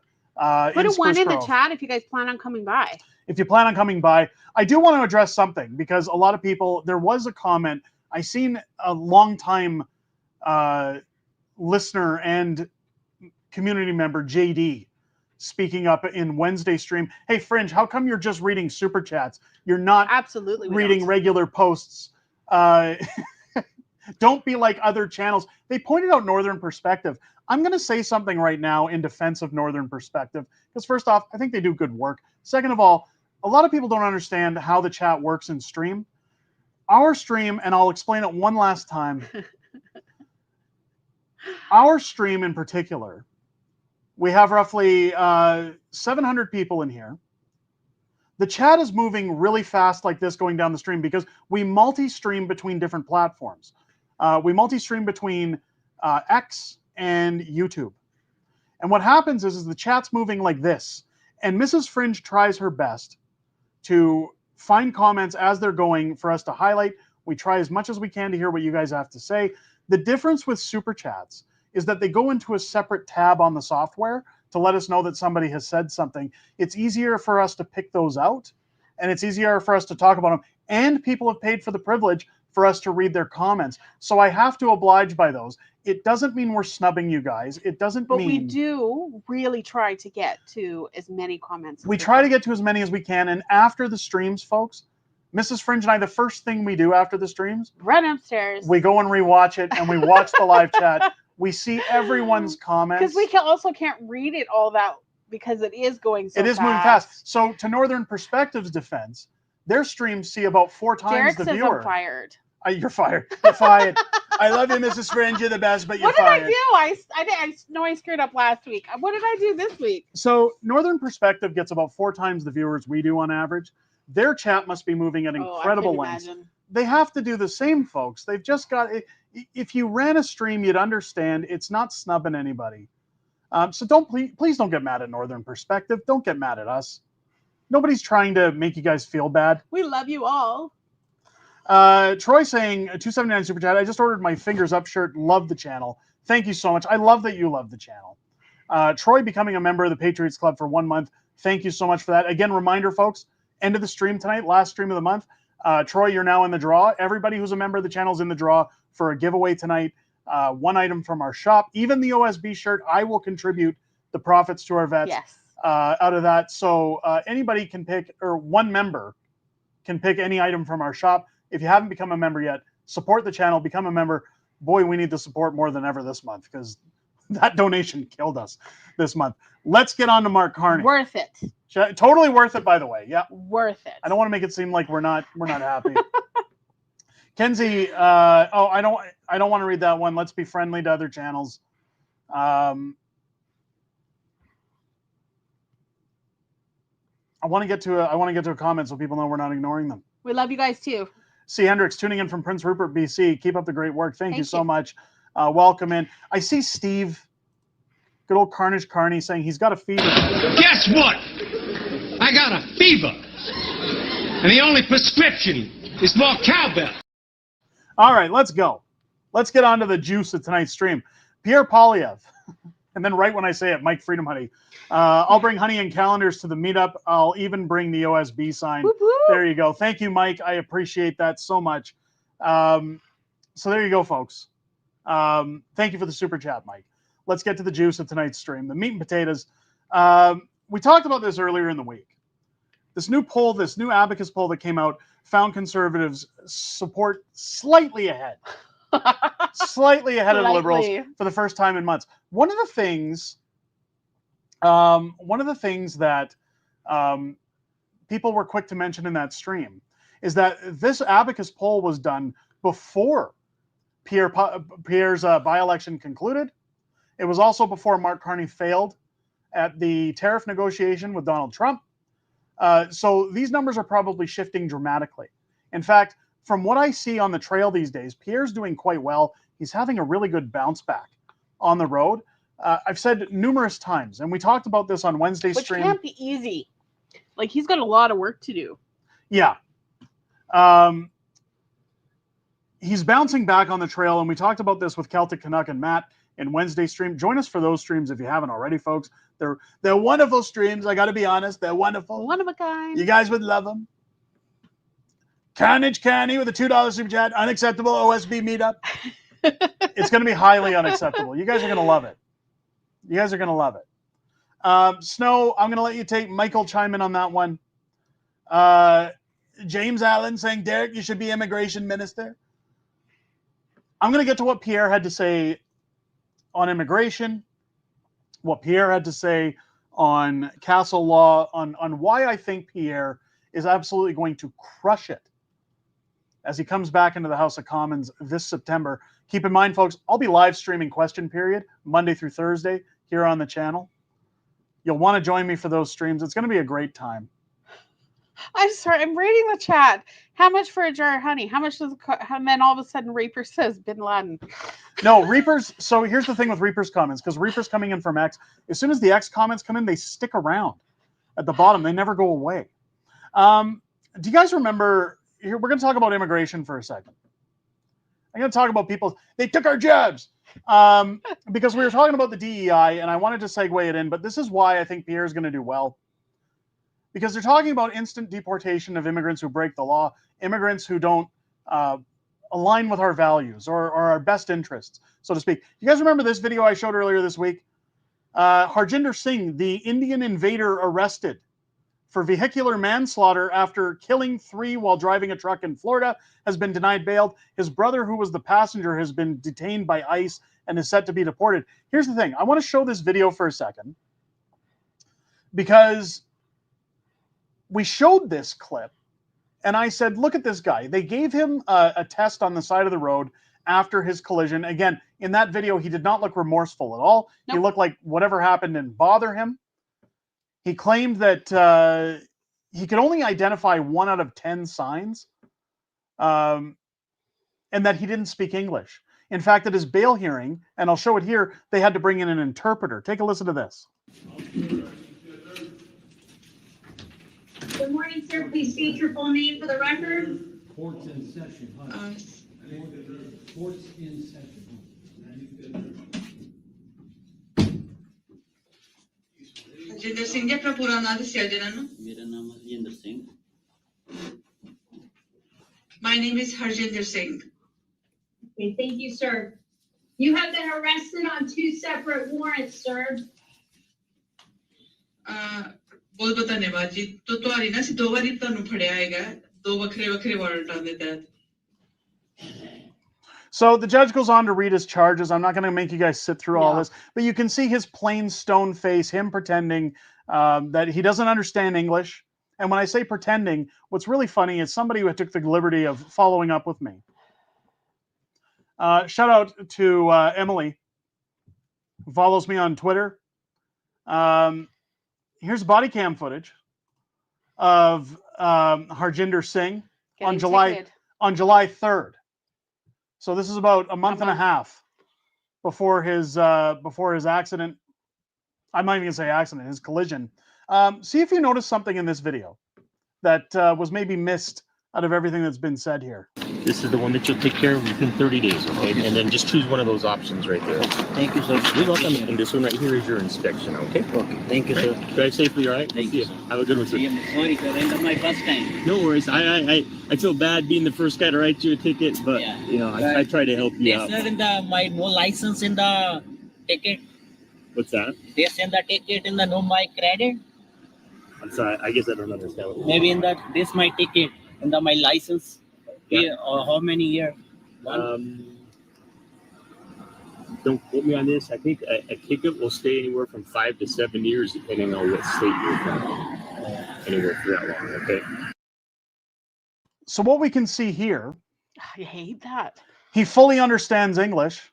Put a one in the chat if you guys plan on coming by. If you plan on coming by, I do want to address something because a lot of people, there was a comment. I seen a long-time listener and community member, JD, speaking up in Wednesday stream. Hey, Fringe, how come you're just reading super chats? You're not reading regular posts. Don't be like other channels. They pointed out Northern Perspective. I'm going to say something right now in defense of Northern Perspective, because first off, I think they do good work. Second of all, a lot of people don't understand how the chat works in stream. Our stream, and I'll explain it one last time. Our stream in particular, we have roughly 700 people in here. The chat is moving really fast like this going down the stream because we multi-stream between different platforms. We multi-stream between X and YouTube. And what happens is the chat's moving like this. And Mrs. Fringe tries her best to find comments as they're going for us to highlight. We try as much as we can to hear what you guys have to say. The difference with super chats is that they go into a separate tab on the software to let us know that somebody has said something. It's easier for us to pick those out, and it's easier for us to talk about them. And people have paid for the privilege for us to read their comments. So I have to oblige by those. It doesn't mean we're snubbing you guys. It doesn't mean... But we do really try to get to as many comments. We try to get to as many as we can. And after the streams, folks, Mrs. Fringe and I, the first thing we do after the streams... Run upstairs. We go and rewatch it, and we watch the live chat. We see everyone's comments. Because we also can't read it all that because it is going so fast. It is moving fast. So to Northern Perspective's defense, their streams see about 4 times Derek the says viewer. I'm fired. You're fired. You're fired. I love you, Mrs. Fringe. You're the best, but you're fired. What did I do? I know I screwed up last week. What did I do this week? So Northern Perspective gets about 4 times the viewers we do on average. Their chat must be moving at incredible lengths. They have to do the same, folks. They've just got... If you ran a stream, you'd understand it's not snubbing anybody. So please don't get mad at Northern Perspective. Don't get mad at us. Nobody's trying to make you guys feel bad. We love you all. Troy saying, $2.79 super chat. I just ordered my Fingers Up shirt. Love the channel. Thank you so much. I love that you love the channel. Troy becoming a member of the Patriots Club for 1 month. Thank you so much for that. Again, reminder, folks, end of the stream tonight, last stream of the month. Troy, you're now in the draw. Everybody who's a member of the channel is in the draw for a giveaway tonight. 1 item from our shop. Even the OSB shirt, I will contribute the profits to our vets out of that. So anybody can pick, or one member can pick any item from our shop. If you haven't become a member yet, support the channel, become a member. Boy, we need the support more than ever this month because that donation killed us this month. Let's get on to Mark Carney. Worth it. Totally worth it, by the way. Yeah. Worth it. I don't want to make it seem like we're not happy. Kenzie, I don't want to read that one. Let's be friendly to other channels. I want to get to a comment so people know we're not ignoring them. We love you guys too. C. Hendricks tuning in from Prince Rupert, BC. Keep up the great work. Thank you so much. Welcome in. I see Steve, good old Carney saying he's got a fever. Guess what? I got a fever. And the only prescription is more cowbell. All right, let's go. Let's get on to the juice of tonight's stream. Pierre Poilievre. And then right when I say it, Mike Freedom Honey. I'll bring honey and calendars to the meetup. I'll even bring the OSB sign. Woo-hoo. There you go. Thank you, Mike. I appreciate that so much. So there you go, folks. Thank you for the super chat, Mike. Let's get to the juice of tonight's stream. The meat and potatoes. We talked about this earlier in the week. This new poll, this new Abacus poll that came out, found Conservatives support slightly ahead. Slightly ahead of the Liberals for the first time in months. One of the things that people were quick to mention in that stream is that this Abacus poll was done before Pierre's by-election concluded. It was also before Mark Carney failed at the tariff negotiation with Donald Trump. So these numbers are probably shifting dramatically. In fact, from what I see on the trail these days, Pierre's doing quite well. He's having a really good bounce back on the road. I've said numerous times, and we talked about this on Wednesday's stream. Which can't be easy. Like, he's got a lot of work to do. Yeah. He's bouncing back on the trail, and we talked about this with Celtic Canuck and Matt in Wednesday's stream. Join us for those streams if you haven't already, folks. They're wonderful streams. I got to be honest. They're wonderful. One of a kind. You guys would love them. Carnage Canny with a $2 super chat. Unacceptable OSB meetup. It's going to be highly unacceptable. You guys are going to love it. You guys are going to love it. Snow, I'm going to let you take Michael chime in on that one. James Allen saying, Derek, you should be immigration minister. I'm going to get to what Pierre had to say on immigration, what Pierre had to say on castle law, on why I think Pierre is absolutely going to crush it as he comes back into the House of Commons this September. Keep in mind, folks, I'll be live streaming Question Period Monday through Thursday here on the channel. You'll want to join me for those streams. It's going to be a great time. I'm sorry, I'm reading the chat. How much for a jar of honey? How much does it cost? And then all of a sudden Reaper says Bin Laden. No, Reapers. So here's the thing with Reaper's comments, because Reaper's coming in from X. As soon as the X comments come in, they stick around at the bottom. They never go away. Do you guys remember? Here, we're going to talk about immigration for a second. I'm going to talk about people. They took our jobs. Because we were talking about the DEI, and I wanted to segue it in, but this is why I think Pierre is going to do well. Because they're talking about instant deportation of immigrants who break the law, immigrants who don't align with our values or our best interests, so to speak. You guys remember this video I showed earlier this week? Harjinder Singh, the Indian invader arrested for vehicular manslaughter after killing 3 while driving a truck in Florida, has been denied bail. His brother, who was the passenger, has been detained by ICE and is set to be deported. Here's the thing. I want to show this video for a second because we showed this clip and I said, look at this guy. They gave him a test on the side of the road after his collision. Again, in that video, he did not look remorseful at all. Nope. He looked like whatever happened didn't bother him. He claimed that he could only identify 1 out of 10 signs and that he didn't speak English. In fact, at his bail hearing, and I'll show it here, they had to bring in an interpreter. Take a listen to this. Good morning, sir. Please state your full name for the record. Court's in session. Court's in session. Harjinder Singh जी अपना पूरा नाम दस्सिया जी ना मेरा नाम Harjinder Singh My name is Harjinder Singh. Okay, thank you, sir. You have been arrested on 2 separate warrants, sir. बहुत बहुत धन्यवाद जी तो तुम्हारी ना सी 2 बारी ਤੁਹਾਨੂੰ ਫੜਿਆ ਹੈਗਾ 2 ਵੱਖਰੇ ਵਾਰੰਟਾਂ ਦੇ ਤਹਿਤ So the judge goes on to read his charges. I'm not going to make you guys sit through all this, but you can see his plain stone face, him pretending that he doesn't understand English. And when I say pretending, what's really funny is somebody who took the liberty of following up with me. Shout out to Emily, who follows me on Twitter. Here's body cam footage of Harjinder Singh on July 3rd. So this is about a month and a half before his accident. I'm not even gonna say accident, his collision See if you notice something in this video that was maybe missed out of everything that's been said here. This is the one that you'll take care of within 30 days, okay? And then just choose one of those options right there. Thank you, sir. You're welcome. And this one right here is your inspection, okay? Okay, thank you, sir. Drive safely, all right? Thank you. Have a good one, sir. Sorry, sir. End of my first time. No worries. I feel bad being the first guy to write you a ticket, but you know, I try to help you out. They said in my no license in the ticket. What's that? They send the ticket in the no my credit. I'm sorry. I guess I don't understand. Maybe in that this my ticket and the my license. Yeah. Or how many years? Don't quote me on this. I think a ticket will stay anywhere from 5 to 7 years, depending on what state you're from. Anywhere for that long, okay? So what we can see here, I hate that. he fully understands English.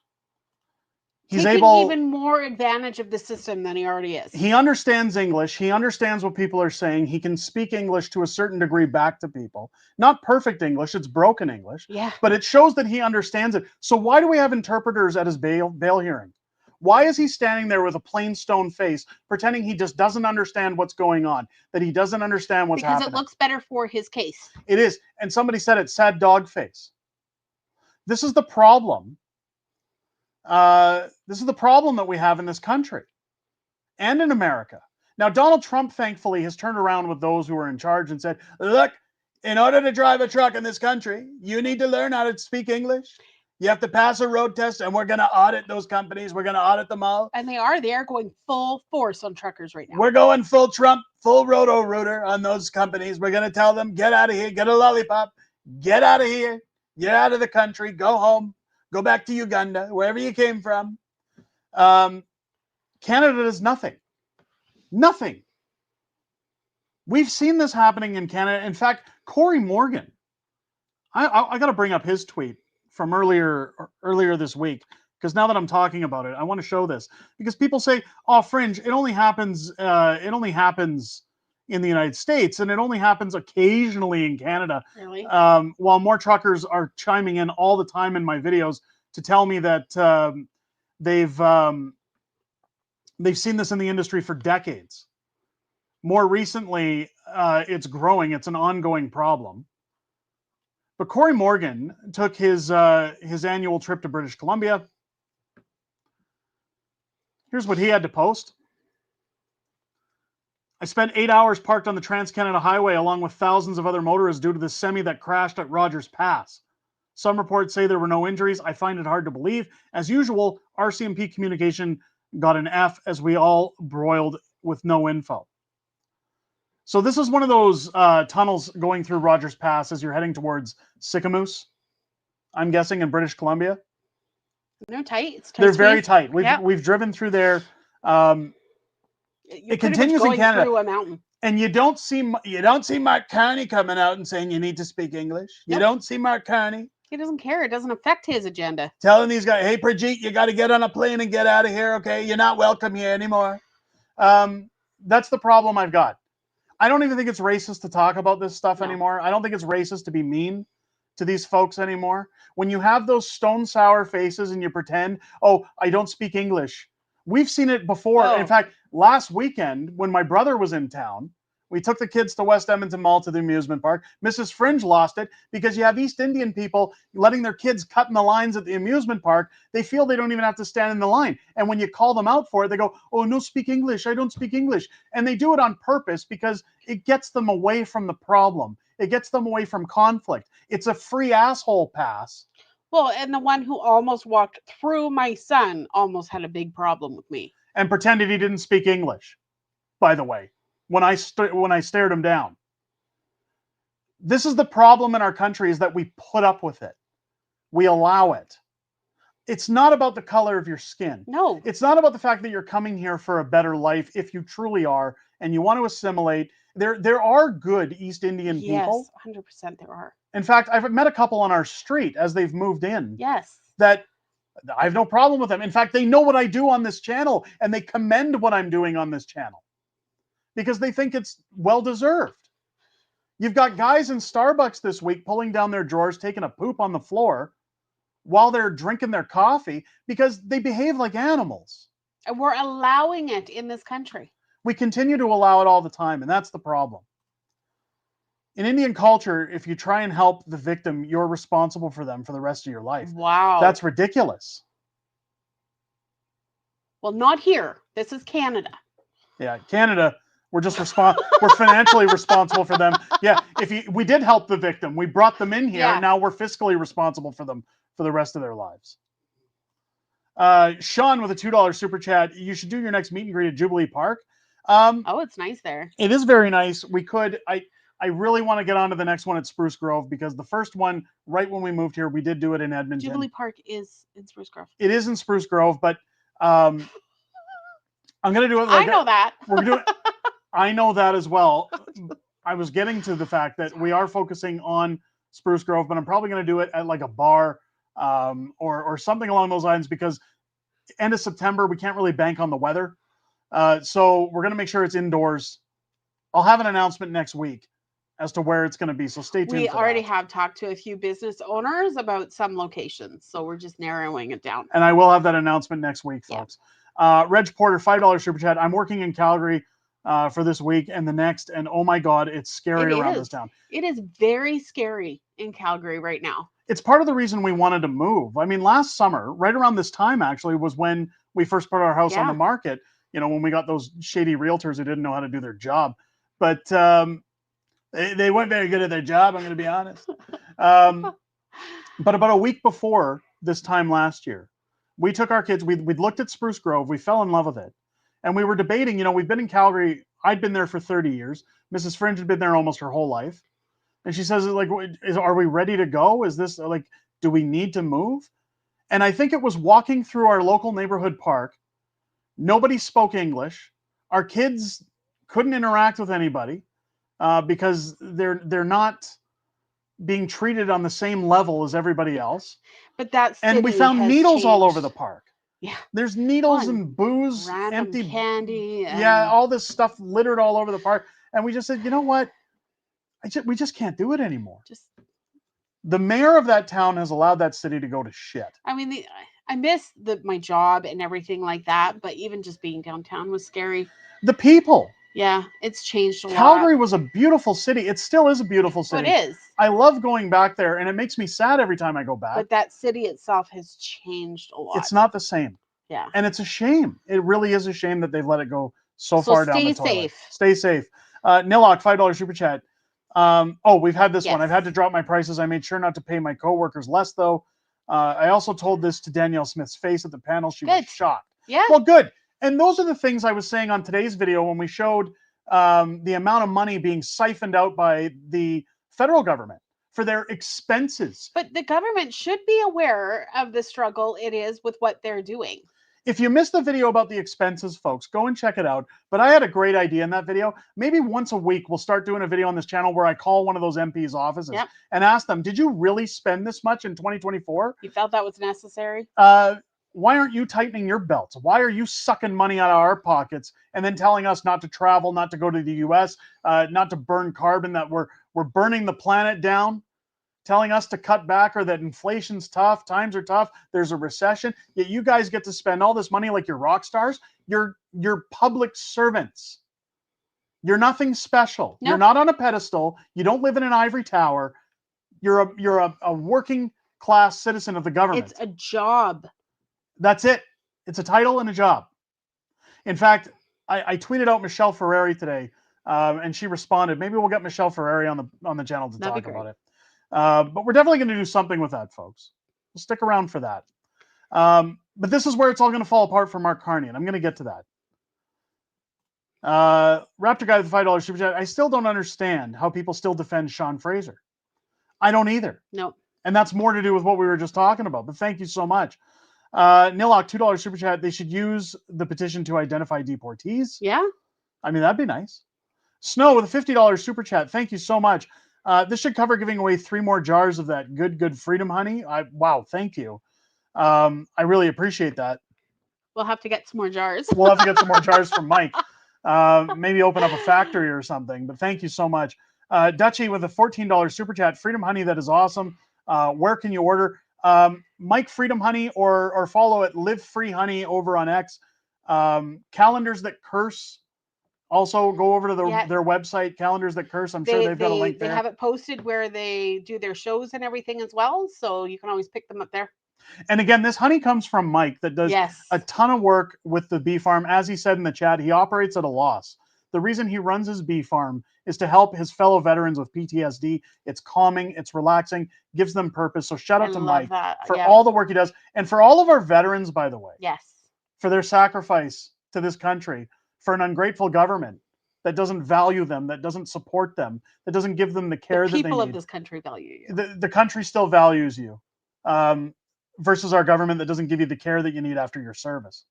He's taking able even more advantage of the system than he already is. He understands English. He understands what people are saying. He can speak English to a certain degree back to people. Not perfect English, it's broken English. Yeah. But it shows that he understands it. So why do we have interpreters at his bail hearing? Why is he standing there with a plain stone face, pretending he just doesn't understand what's going on, that he doesn't understand what's happening? Because it looks better for his case. It is. And somebody said it, sad dog face. This is the problem. This is the problem that we have in this country and in America. Now, Donald Trump, thankfully, has turned around with those who are in charge and said, look, in order to drive a truck in this country, you need to learn how to speak English. You have to pass a road test, and we're going to audit those companies. We're going to audit them all. And they are going full force on truckers right now. We're going full Trump, full roto-rooter on those companies. We're going to tell them, get out of here, get a lollipop, get out of here, get out of the country, go home. Go back to Uganda, wherever you came from. Canada does nothing. Nothing. We've seen this happening in Canada. In fact, Corey Morgan, I got to bring up his tweet from earlier this week, because now that I'm talking about it, I want to show this. Because people say, oh, Fringe, it only happens in the United States, and it only happens occasionally in Canada. Really? While more truckers are chiming in all the time in my videos to tell me that they've seen this in the industry for decades. More recently, it's growing. It's an ongoing problem. But Corey Morgan took his annual trip to British Columbia. Here's what he had to post. I spent 8 hours parked on the Trans-Canada Highway along with thousands of other motorists due to the semi that crashed at Rogers Pass. Some reports say there were no injuries. I find it hard to believe. As usual, RCMP communication got an F as we all broiled with no info. So this is one of those tunnels going through Rogers Pass as you're heading towards Sicamous, I'm guessing, in British Columbia. They're tight. It's tight. They're very tight. We've driven through there. It continues in Canada, through a mountain. And you don't see Mark Carney coming out and saying you need to speak English. You don't see Mark Carney. He doesn't care. It doesn't affect his agenda. Telling these guys, hey, Prajeet, you got to get on a plane and get out of here, okay? You're not welcome here anymore. That's the problem I've got. I don't even think it's racist to talk about this stuff anymore. I don't think it's racist to be mean to these folks anymore. When you have those stone sour faces and you pretend, oh, I don't speak English. We've seen it before. Oh. In fact, last weekend when my brother was in town, we took the kids to West Edmonton Mall to the amusement park. Mrs. Fringe lost it because you have East Indian people letting their kids cut in the lines at the amusement park. They feel they don't even have to stand in the line. And when you call them out for it, they go, oh, no, speak English. I don't speak English. And they do it on purpose because it gets them away from the problem. It gets them away from conflict. It's a free asshole pass. Well, and the one who almost walked through my son almost had a big problem with me. And pretended he didn't speak English, by the way, when I stared him down. This is the problem in our country, is that we put up with it. We allow it. It's not about the color of your skin. No. It's not about the fact that you're coming here for a better life, if you truly are, and you want to assimilate. There are good East Indian people. Yes, 100% there are. In fact, I've met a couple on our street as they've moved in. Yes. That I have no problem with them. In fact, they know what I do on this channel, and they commend what I'm doing on this channel because they think it's well-deserved. You've got guys in Starbucks this week pulling down their drawers, taking a poop on the floor while they're drinking their coffee because they behave like animals. And we're allowing it in this country. We continue to allow it all the time, and that's the problem. In Indian culture, if you try and help the victim, you're responsible for them for the rest of your life. Wow. That's ridiculous. Well, not here. This is Canada. Yeah, Canada, we're just we're financially responsible for them. Yeah, we did help the victim. We brought them in here. Yeah. Now we're fiscally responsible for them for the rest of their lives. Sean with a $2 super chat. You should do your next meet and greet at Jubilee Park. Oh, it's nice there. It is very nice. We could. I really want to get on to the next one at Spruce Grove, because the first one, right when we moved here, we did do it in Edmonton. Jubilee Park is in Spruce Grove. It is in Spruce Grove, but I'm going to do it like I know that. We're doing. I know that as well. I was getting to the fact that we are focusing on Spruce Grove, but I'm probably going to do it at like a bar or something along those lines, because end of September, we can't really bank on the weather. So we're going to make sure it's indoors. I'll have an announcement next week as to where it's going to be. So stay tuned. We already have talked to a few business owners about some locations. So we're just narrowing it down. And I will have that announcement next week, folks. Reg Porter, $5 super chat. I'm working in Calgary for this week and the next. And oh my God, it's scary around this town. It is very scary in Calgary right now. It's part of the reason we wanted to move. I mean, last summer, right around this time, actually, was when we first put our house on the market. You know, when we got those shady realtors who didn't know how to do their job. But they weren't very good at their job, I'm going to be honest. But about a week before this time last year, we took our kids, we'd looked at Spruce Grove, we fell in love with it. And we were debating, you know, we've been in Calgary, I'd been there for 30 years. Mrs. Fringe had been there almost her whole life. And she says, like, are we ready to go? Is this, like, do we need to move? And I think it was walking through our local neighborhood park. Nobody spoke English. Our kids couldn't interact with anybody because they're not being treated on the same level as everybody else. But that's and we found needles all over the park. Yeah, there's needles and booze, empty candy. Yeah, all this stuff littered all over the park, and we just said, you know what? We just can't do it anymore. The mayor of that town has allowed that city to go to shit. I mean, I miss my job and everything like that, but even just being downtown was scary. The people. Yeah, it's changed a lot. Calgary was a beautiful city. It still is a beautiful city. It is. I love going back there, and it makes me sad every time I go back. But that city itself has changed a lot. It's not the same. Yeah. And it's a shame. It really is a shame that they've let it go so far down the toilet. Stay safe. Stay safe. Nilok, $5 super chat. We've had this one. I've had to drop my prices. I made sure not to pay my coworkers less, though. I also told this to Danielle Smith's face at the panel. She was shocked. Yeah. Well, good. And those are the things I was saying on today's video when we showed the amount of money being siphoned out by the federal government for their expenses. But the government should be aware of the struggle it is with what they're doing. If you missed the video about the expenses, folks, go and check it out. But I had a great idea in that video. Maybe once a week, we'll start doing a video on this channel where I call one of those MPs' offices and ask them, did you really spend this much in 2024? You felt that was necessary? Why aren't you tightening your belts? Why are you sucking money out of our pockets and then telling us not to travel, not to go to the US, not to burn carbon, that we're burning the planet down, telling us to cut back, or that inflation's tough, times are tough, there's a recession, yet you guys get to spend all this money like you're rock stars? You're public servants. You're nothing special. Nope. You're not on a pedestal. You don't live in an ivory tower. You're a working class citizen of the government. It's a job. That's it. It's a title and a job. In fact, I tweeted out Michelle Ferrari today, and she responded. Maybe we'll get Michelle Ferrari on the channel to talk about it. But we're definitely going to do something with that, folks. We'll stick around for that. But this is where it's all going to fall apart for Mark Carney, and I'm going to get to that. Raptor Guy with the $5 super chat. I still don't understand how people still defend Sean Fraser. I don't either. No. And that's more to do with what we were just talking about. But thank you so much. Nilok, $2 super chat. They should use the petition to identify deportees. Yeah. I mean, that'd be nice. Snow with a $50 super chat. Thank you so much. This should cover giving away 3 more jars of that good freedom honey. Wow, thank you. I really appreciate that. We'll have to get some more jars. We'll have to get some more jars from Mike. Maybe open up a factory or something. But thank you so much. Dutchie with a $14 super chat. Freedom honey, that is awesome. Where can you order? Mike Freedom Honey, or follow at Live Free Honey over on X. Calendars that curse Also, go over to their website, Calendars That Curse. I'm sure they've got a link there. They have it posted where they do their shows and everything as well, so you can always pick them up there. And again, this honey comes from Mike that does a ton of work with the bee farm. As he said in the chat, he operates at a loss. The reason he runs his bee farm is to help his fellow veterans with PTSD. It's calming, it's relaxing, gives them purpose. So shout out to Mike for all the work he does. And for all of our veterans, by the way. Yes. For their sacrifice to this country, for an ungrateful government that doesn't value them, that doesn't support them, that doesn't give them the care that they need. People of this country value you. The country still values you. Versus our government that doesn't give you the care that you need after your service.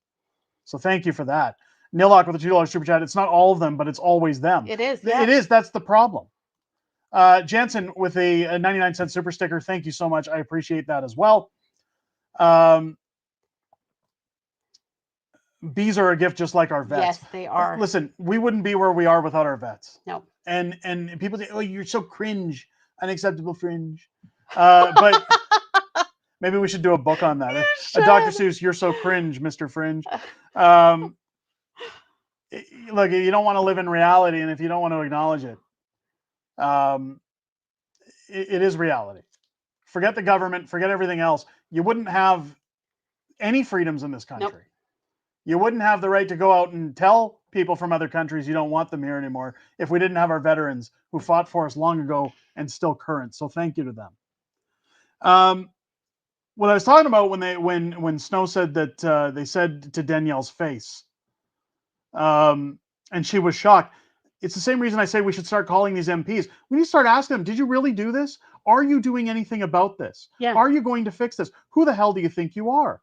So thank you for that. Nilok with a $2 super chat. It's not all of them, but it's always them. It is. It is. That's the problem. Jensen with a 99-cent super sticker. Thank you so much. I appreciate that as well. Bees are a gift just like our vets. Yes, they are. Listen, we wouldn't be where we are without our vets. No. And people say, oh, you're so cringe. Unacceptable fringe. But maybe we should do a book on that. A Dr. Seuss, you're so cringe, Mr. Fringe. Look, you don't want to live in reality, and if you don't want to acknowledge it, it is reality. Forget the government, forget everything else. You wouldn't have any freedoms in this country. Nope. You wouldn't have the right to go out and tell people from other countries you don't want them here anymore if we didn't have our veterans who fought for us long ago and still current. So thank you to them. What I was talking about when Snow said that they said to Danielle's face, and she was shocked. It's the same reason I say we should start calling these MPs. We need to start asking them, did you really do this? Are you doing anything about this? Yeah. Are you going to fix this? Who the hell do you think you are?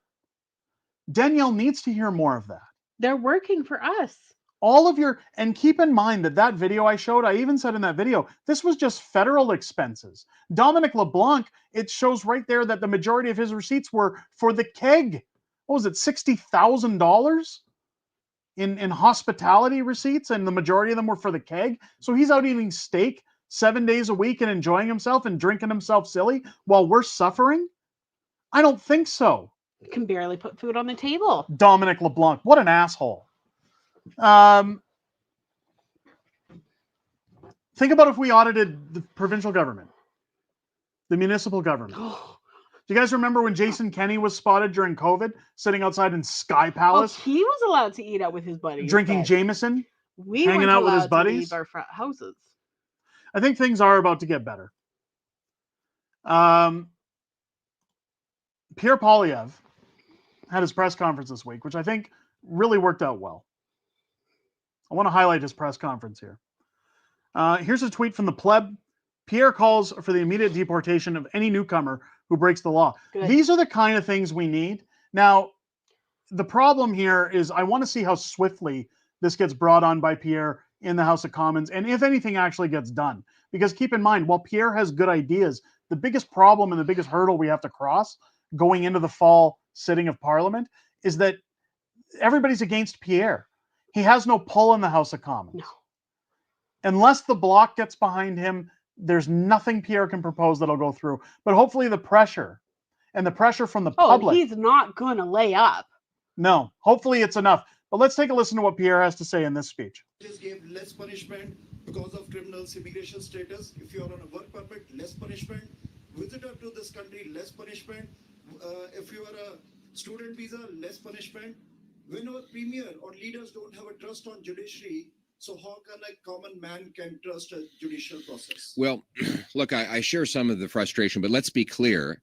Danielle needs to hear more of that. They're working for us. All of your, and keep in mind that video I showed, I even said in that video, this was just federal expenses. Dominic LeBlanc, it shows right there that the majority of his receipts were for the keg. What was it, $60,000 in hospitality receipts, and the majority of them were for the keg. So he's out eating steak 7 days a week and enjoying himself and drinking himself silly while we're suffering? I don't think so. You can barely put food on the table. Dominic LeBlanc, what an asshole. Think about if we audited the provincial government, the municipal government. Do you guys remember when Jason Kenney was spotted during COVID, sitting outside in Sky Palace? Oh, he was allowed to eat out with his buddies. Drinking Jameson? We hanging out with his buddies? Leave our front houses. I think things are about to get better. Pierre Poilievre had his press conference this week, which I think really worked out well. I want to highlight his press conference here. Here's a tweet from the pleb. Pierre calls for the immediate deportation of any newcomer who breaks the law. Good. These are the kind of things we need. Now, the problem here is I want to see how swiftly this gets brought on by Pierre in the House of Commons, and if anything actually gets done. Because keep in mind, while Pierre has good ideas, the biggest problem and the biggest hurdle we have to cross going into the fall sitting of Parliament is that everybody's against Pierre. He has no pull in the House of Commons. No. Unless the bloc gets behind him, there's nothing Pierre can propose that'll go through. But hopefully the pressure and the pressure from the public. He's not going to lay up. No, hopefully it's enough. But let's take a listen to what Pierre has to say in this speech. Just gave less punishment because of criminals' immigration status. If you are on a work permit, less punishment. Visitor to this country, less punishment. If you are a student visa, less punishment. When our premier or leaders don't have a trust on judiciary, so how can a common man can trust a judicial process? Well, look, I share some of the frustration, but let's be clear.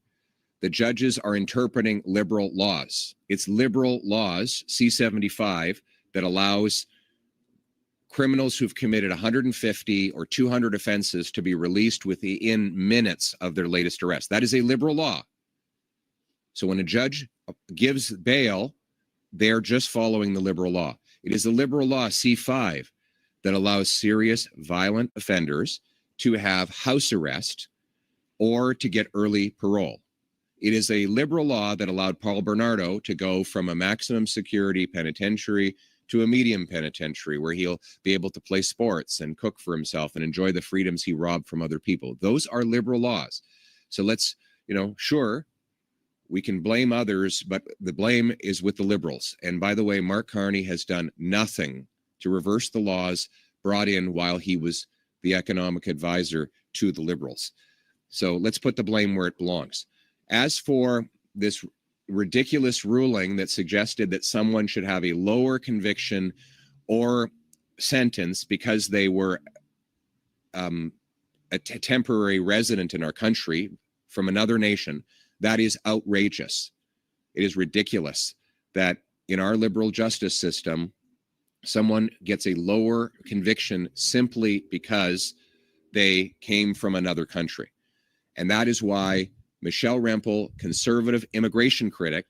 The judges are interpreting liberal laws. It's liberal laws, C-75, that allows criminals who've committed 150 or 200 offenses to be released within minutes of their latest arrest. That is a liberal law. So when a judge gives bail, they're just following the liberal law. It is the liberal law, C-5, that allows serious violent offenders to have house arrest or to get early parole. It is a liberal law that allowed Paul Bernardo to go from a maximum security penitentiary to a medium penitentiary where he'll be able to play sports and cook for himself and enjoy the freedoms he robbed from other people. Those are liberal laws. So let's, sure, we can blame others, but the blame is with the Liberals. And by the way, Mark Carney has done nothing to reverse the laws brought in while he was the economic advisor to the Liberals. So let's put the blame where it belongs. As for this ridiculous ruling that suggested that someone should have a lower conviction or sentence because they were a temporary resident in our country from another nation, that is outrageous. It is ridiculous that in our liberal justice system, someone gets a lower conviction simply because they came from another country. And that is why Michelle Rempel, conservative immigration critic,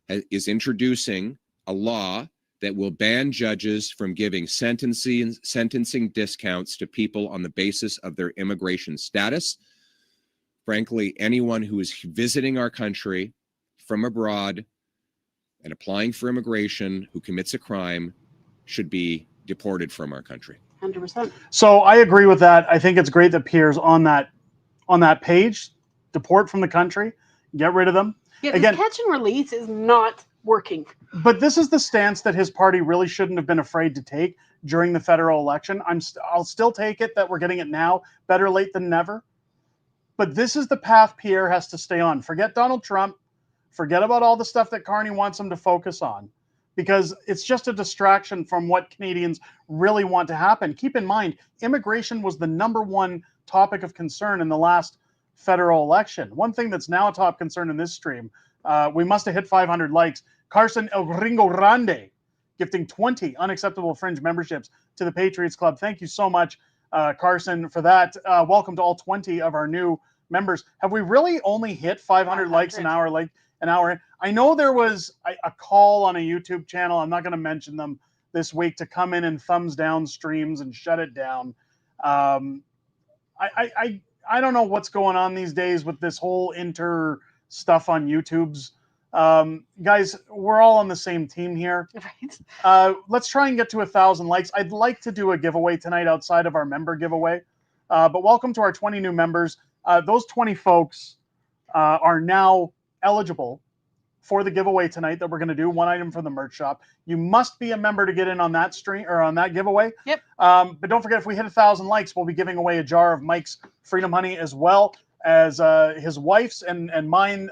is introducing a law that will ban judges from giving sentencing discounts to people on the basis of their immigration status. Frankly, anyone who is visiting our country from abroad and applying for immigration who commits a crime should be deported from our country. 100%. So I agree with that. I think it's great that Pierre's on that page. Deport from the country, get rid of them. Yeah, this Again, catch and release is not working. But this is the stance that his party really shouldn't have been afraid to take during the federal election. I'll still take it that we're getting it now. Better late than never. But this is the path Pierre has to stay on. Forget Donald Trump. Forget about all the stuff that Carney wants him to focus on, because it's just a distraction from what Canadians really want to happen. Keep in mind, immigration was the #1 topic of concern in the last federal election. One thing that's now a top concern in this stream, we must have hit 500 likes. Carson El Gringo Grande gifting 20 unacceptable fringe memberships to the Patriots Club. Thank you so much, Carson, for that. Welcome to all 20 of our new members. Have we really only hit 500 likes an hour? I know there was a call on a YouTube channel, I'm not going to mention them this week, to come in and thumbs down streams and shut it down. I don't know what's going on these days with this whole inter stuff on YouTube's. Guys, we're all on the same team here. Right. Let's try and get to 1,000 likes. I'd like to do a giveaway tonight outside of our member giveaway. But welcome to our 20 new members. Those 20 folks are now eligible for the giveaway tonight that we're going to do. One item from the merch shop. You must be a member to get in on that stream or on that giveaway. Yep. But don't forget, if we hit 1,000 likes, we'll be giving away a jar of Mike's Freedom Honey, as well as his wife's and mine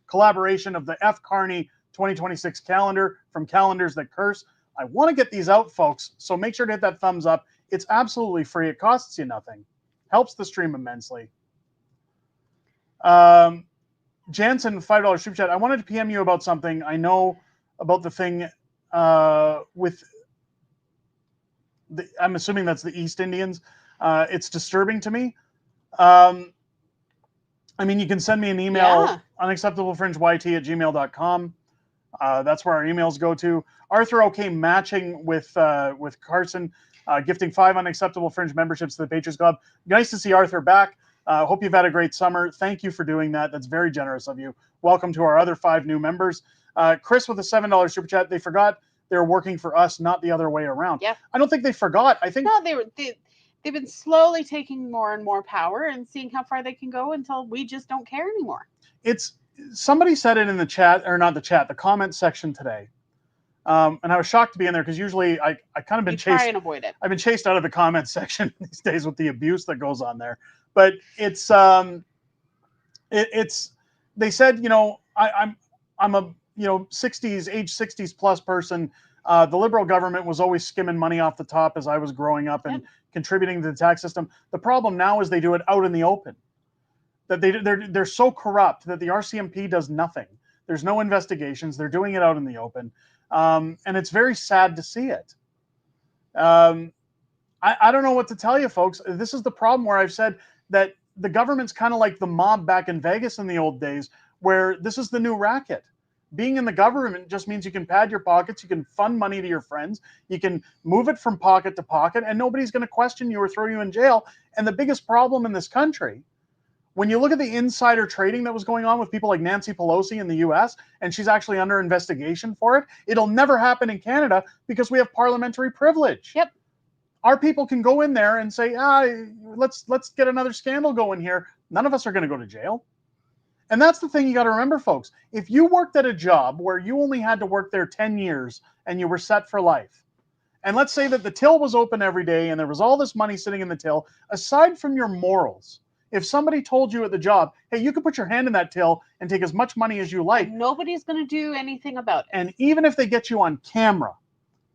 collaboration of the F. Carney 2026 calendar from Calendars That Curse. I want to get these out, folks, so make sure to hit that thumbs up. It's absolutely free. It costs you nothing. Helps the stream immensely. Jansen, $5 super chat. I wanted to PM you about something. I know about the thing with I'm assuming that's the East Indians. It's disturbing to me. I mean, you can send me an email, unacceptablefringeyt@gmail.com. That's where our emails go to. Arthur OK matching with Carson, gifting 5 unacceptable fringe memberships to the Patriots Club. Nice to see Arthur back. Hope you've had a great summer. Thank you for doing that. That's very generous of you. Welcome to our other 5 new members. Chris with a $7 super chat. They forgot they were working for us, not the other way around. Yeah. I don't think they forgot. I think they've been slowly taking more and more power and seeing how far they can go until we just don't care anymore. It's somebody said it in the chat, or not the chat, the comment section today. And I was shocked to be in there because usually I kind of been chased. Try and avoid it. I've been chased out of the comment section these days with the abuse that goes on there. But it's they said, you know, I'm a age 60s plus person. The Liberal government was always skimming money off the top as I was growing up and contributing to the tax system. The problem now is they do it out in the open. That they're so corrupt that the RCMP does nothing. There's no investigations. They're doing it out in the open. And it's very sad to see it. I don't know what to tell you, folks. This is the problem where I've said that the government's kind of like the mob back in Vegas in the old days, where this is the new racket. Being in the government just means you can pad your pockets, you can fund money to your friends, you can move it from pocket to pocket, and nobody's going to question you or throw you in jail. And the biggest problem in this country, when you look at the insider trading that was going on with people like Nancy Pelosi in the US, and she's actually under investigation for it, it'll never happen in Canada because we have parliamentary privilege. Yep. Our people can go in there and say, let's get another scandal going here. None of us are going to go to jail. And that's the thing you got to remember, folks. If you worked at a job where you only had to work there 10 years and you were set for life, and let's say that the till was open every day and there was all this money sitting in the till, aside from your morals, if somebody told you at the job, hey, you can put your hand in that till and take as much money as you like. And nobody's going to do anything about it. And even if they get you on camera,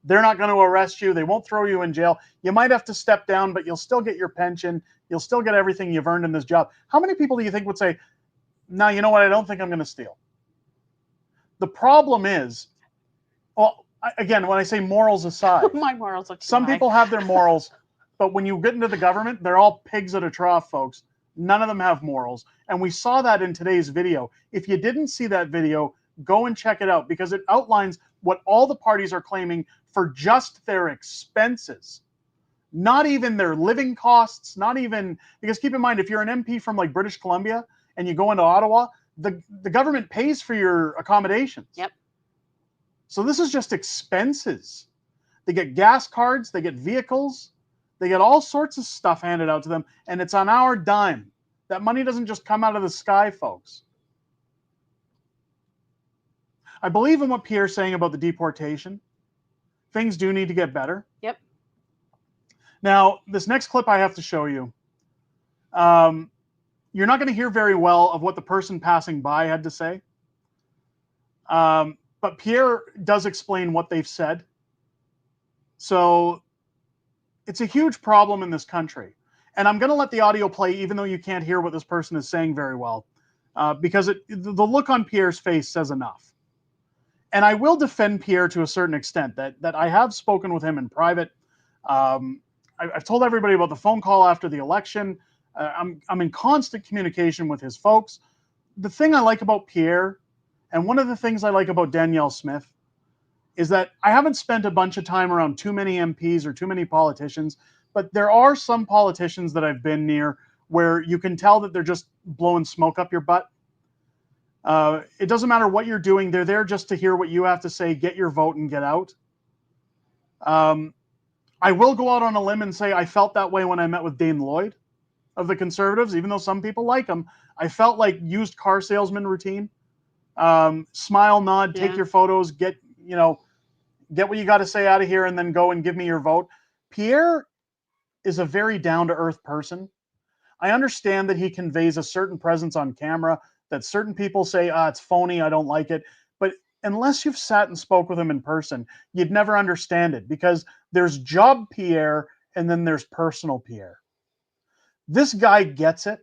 they're not going to arrest you. They won't throw you in jail. You might have to step down, but you'll still get your pension. You'll still get everything you've earned in this job. How many people do you think would say, no, you know what? I don't think I'm going to steal. The problem is, well, again, when I say morals aside, my morals are too some high. people have their morals, but when you get into the government, they're all pigs at a trough, folks. None of them have morals. And we saw that in today's video. If you didn't see that video, go and check it out because it outlines what all the parties are claiming for just their expenses. Not even their living costs, not even, because keep in mind, if you're an MP from like British Columbia and you go into Ottawa, the government pays for your accommodations. Yep. So this is just expenses. They get gas cards, they get vehicles, they get all sorts of stuff handed out to them, and it's on our dime. That money doesn't just come out of the sky, folks. I believe in what Pierre's saying about the deportation. Things do need to get better. Yep. Now, this next clip I have to show you. You're not going to hear very well of what the person passing by had to say. But Pierre does explain what they've said. So it's a huge problem in this country. And I'm going to let the audio play, even though you can't hear what this person is saying very well, because the look on Pierre's face says enough. And I will defend Pierre to a certain extent, that I have spoken with him in private. I've told everybody about the phone call after the election. I'm in constant communication with his folks. The thing I like about Pierre, and one of the things I like about Danielle Smith, is that I haven't spent a bunch of time around too many MPs or too many politicians, but there are some politicians that I've been near where you can tell that they're just blowing smoke up your butt. It doesn't matter what you're doing. They're there just to hear what you have to say, get your vote, and get out. I will go out on a limb and say I felt that way when I met with Dane Lloyd of the Conservatives, even though some people like him. I felt like used car salesman routine. Smile, nod, take your photos, get what you got to say out of here, and then go and give me your vote. Pierre is a very down-to-earth person. I understand that he conveys a certain presence on camera that certain people say, it's phony, I don't like it. But unless you've sat and spoke with him in person, you'd never understand it, because there's job Pierre and then there's personal Pierre. This guy gets it.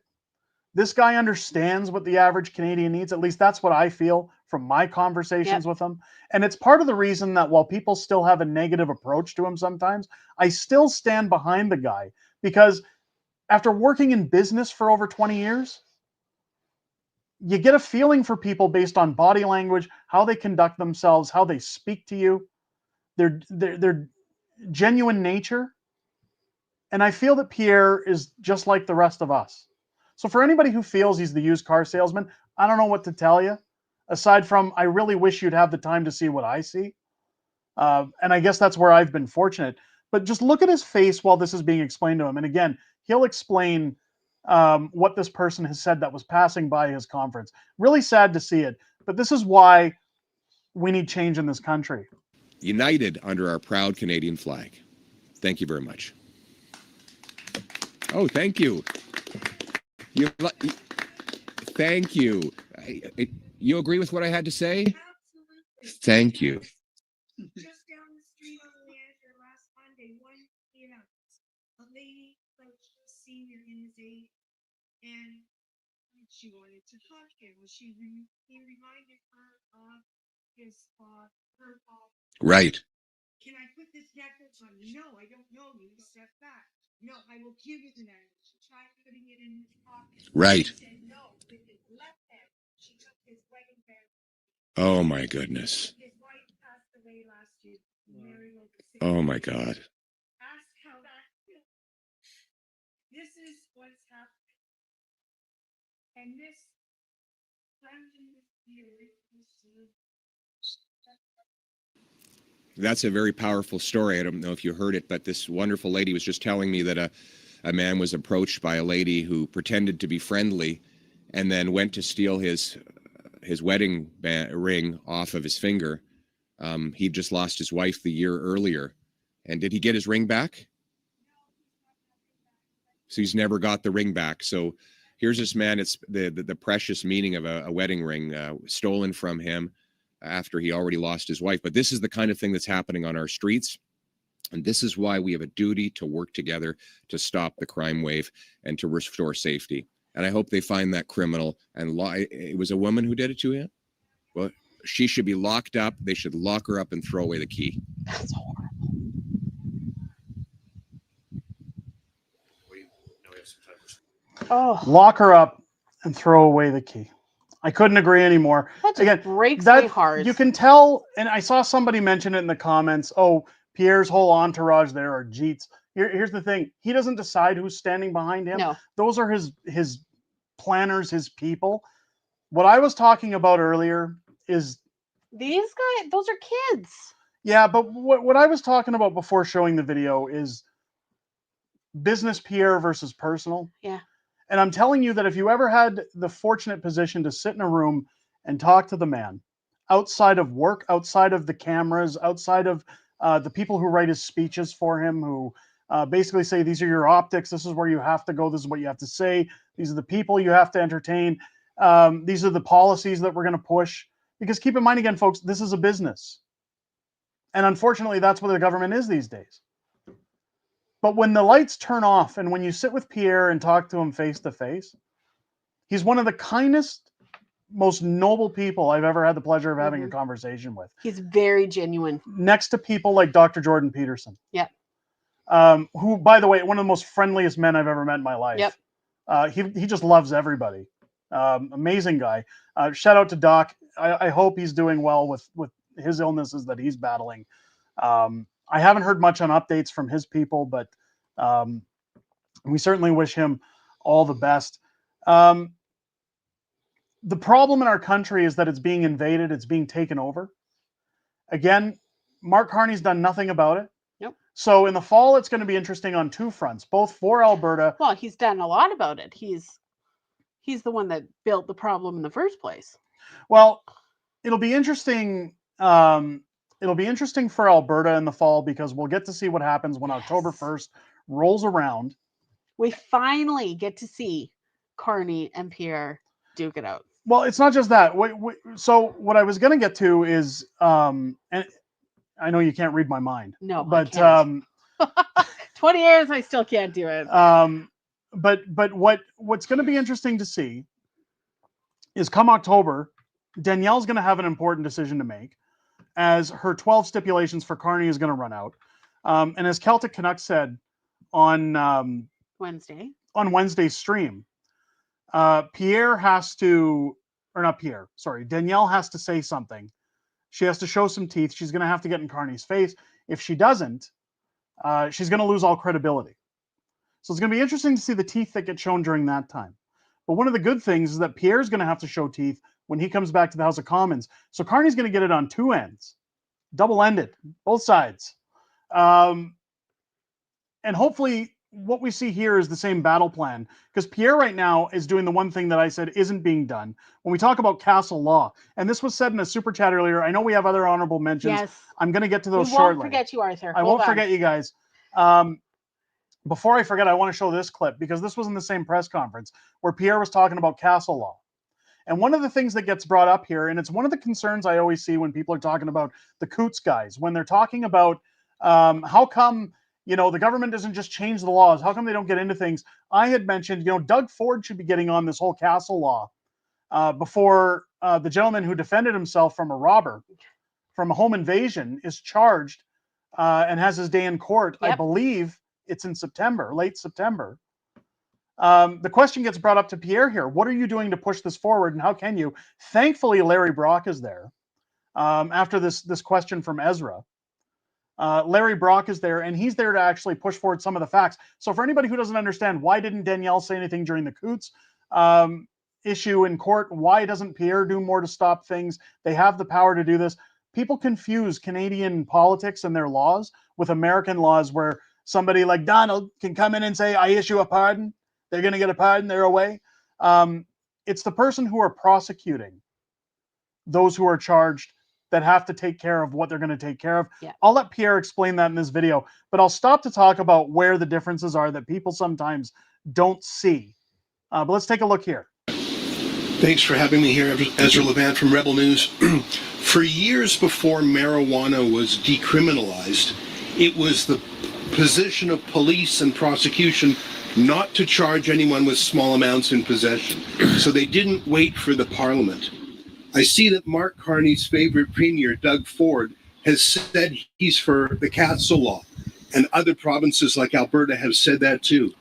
This guy understands what the average Canadian needs. At least that's what I feel from my conversations with him. And it's part of the reason that while people still have a negative approach to him sometimes, I still stand behind the guy, because after working in business for over 20 years, you get a feeling for people based on body language, how they conduct themselves, how they speak to you, their genuine nature. And I feel that Pierre is just like the rest of us. So for anybody who feels he's the used car salesman, I don't know what to tell you, aside from I really wish you'd have the time to see what I see. And I guess that's where I've been fortunate. But just look at his face while this is being explained to him. And again, he'll explain what this person has said that was passing by his conference. Really sad to see it. But this is why we need change in this country. United under our proud Canadian flag. Thank you very much. Oh, thank you. Thank you. You agree with what I had to say? Absolutely. Thank you. Just down the street on the Leandra last Monday, a lady approached a senior in his age, and she wanted to hug him. He reminded her of his her father. Right. Can I put this necklace on you? No, I don't know you. Step back. No, I will give you the necklace. She tried putting it in his pocket. Right. He said no. With his left hand, she took his wedding band. Oh my goodness. His wife passed away last year. Oh my God. Ask how that feels. This is what's happening. And this That's a very powerful story. I don't know if you heard it, but this wonderful lady was just telling me that a man was approached by a lady who pretended to be friendly and then went to steal his wedding ring off of his finger. He'd just lost his wife the year earlier, And did he get his ring back? So he's never got the ring back. So here's this man, it's the precious meaning of a wedding ring stolen from him after he already lost his wife. But this is the kind of thing that's happening on our streets. And this is why we have a duty to work together to stop the crime wave and to restore safety. And I hope they find that criminal. And it was a woman who did it to him? Well, she should be locked up. They should lock her up and throw away the key. That's horrible. Oh. Lock her up and throw away the key. I couldn't agree anymore. That just breaks my heart. You can tell, and I saw somebody mention it in the comments, oh, Pierre's whole entourage there are Jeets. Here's the thing. He doesn't decide who's standing behind him. No. Those are his planners, his people. What I was talking about earlier is... These guys, those are kids. Yeah, but what I was talking about before showing the video is business Pierre versus personal. Yeah. And I'm telling you that if you ever had the fortunate position to sit in a room and talk to the man outside of work, outside of the cameras, outside of the people who write his speeches for him, who basically say, these are your optics, this is where you have to go, this is what you have to say, these are the people you have to entertain, these are the policies that we're going to push. Because keep in mind again, folks, this is a business. And unfortunately, that's what the government is these days. But when the lights turn off and when you sit with Pierre and talk to him face to face, he's one of the kindest, most noble people I've ever had the pleasure of having a conversation with. He's very genuine. Next to people like Dr. Jordan Peterson. Yep. Who, by the way, one of the most friendliest men I've ever met in my life. Yep. He just loves everybody. Amazing guy. Shout out to Doc. I hope he's doing well with his illnesses that he's battling. I haven't heard much on updates from his people, but we certainly wish him all the best. The problem in our country is that it's being invaded, it's being taken over. Again, Mark Carney's done nothing about it. Nope. So in the fall, it's going to be interesting on two fronts, both for Alberta. Well, he's done a lot about it. He's the one that built the problem in the first place. Well, it'll be interesting. It'll be interesting for Alberta in the fall because we'll get to see what happens when October 1st rolls around. We finally get to see Carney and Pierre duke it out. Well, it's not just that. So what I was going to get to is, and I know you can't read my mind. No, but 20 years, I still can't do it. But what's going to be interesting to see is come October, Danielle's going to have an important decision to make, as her 12 stipulations for Carney is going to run out. And as Celtic Canuck said on Wednesday's stream, Danielle has to say something. She has to show some teeth. She's going to have to get in Carney's face. If she doesn't, she's going to lose all credibility. So it's going to be interesting to see the teeth that get shown during that time. But one of the good things is that Pierre's going to have to show teeth when he comes back to the House of Commons. So Carney's going to get it on two ends, double-ended, both sides. And hopefully what we see here is the same battle plan, because Pierre right now is doing the one thing that I said isn't being done. When we talk about castle law, and this was said in a super chat earlier, I know we have other honorable mentions. Yes. I'm going to get to those we shortly. won't forget you, Arthur. I won't forget you guys. Before I forget, I want to show this clip because this was in the same press conference where Pierre was talking about castle law. And one of the things that gets brought up here, and it's one of the concerns I always see when people are talking about the Coots guys, when they're talking about how come, the government doesn't just change the laws? How come they don't get into things? I had mentioned, Doug Ford should be getting on this whole castle law before the gentleman who defended himself from a robber, from a home invasion, is charged and has his day in court. Yep. I believe it's in September, late September. The question gets brought up to Pierre here. What are you doing to push this forward, and how can you? Thankfully, Larry Brock is there after this question from Ezra. Larry Brock is there, and he's there to actually push forward some of the facts. So for anybody who doesn't understand, why didn't Danielle say anything during the Coots issue in court? Why doesn't Pierre do more to stop things? They have the power to do this. People confuse Canadian politics and their laws with American laws, where somebody like Donald can come in and say, I issue a pardon. They're going to get a pardon. They're away. It's the person who are prosecuting those who are charged that have to take care of what they're going to take care of. Yeah. I'll let Pierre explain that in this video, but I'll stop to talk about where the differences are that people sometimes don't see. But let's take a look here. Thanks for having me here, Ezra Levant from Rebel News. For years before marijuana was decriminalized, it was the position of police and prosecution not to charge anyone with small amounts in possession. So they didn't wait for the Parliament. I see that Mark Carney's favorite premier, Doug Ford, has said he's for the Castle Law, and other provinces like Alberta have said that too.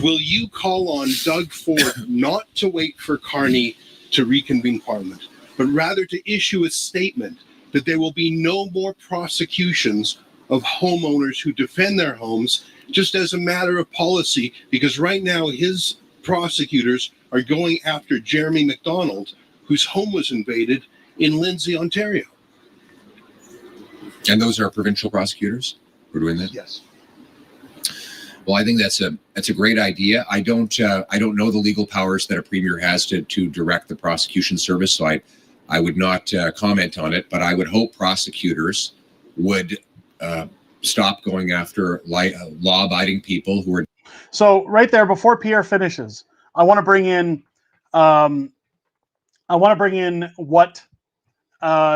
Will you call on Doug Ford not to wait for Carney to reconvene Parliament, but rather to issue a statement that there will be no more prosecutions of homeowners who defend their homes just as a matter of policy, because right now his prosecutors are going after Jeremy McDonald, whose home was invaded in Lindsay, Ontario. And those are provincial prosecutors who are doing that? Yes. Well, I think that's a great idea. I don't know the legal powers that a premier has to direct the prosecution service, so I would not comment on it. But I would hope prosecutors would stop going after law-abiding people who are. So right there, before Pierre finishes, I want to bring in what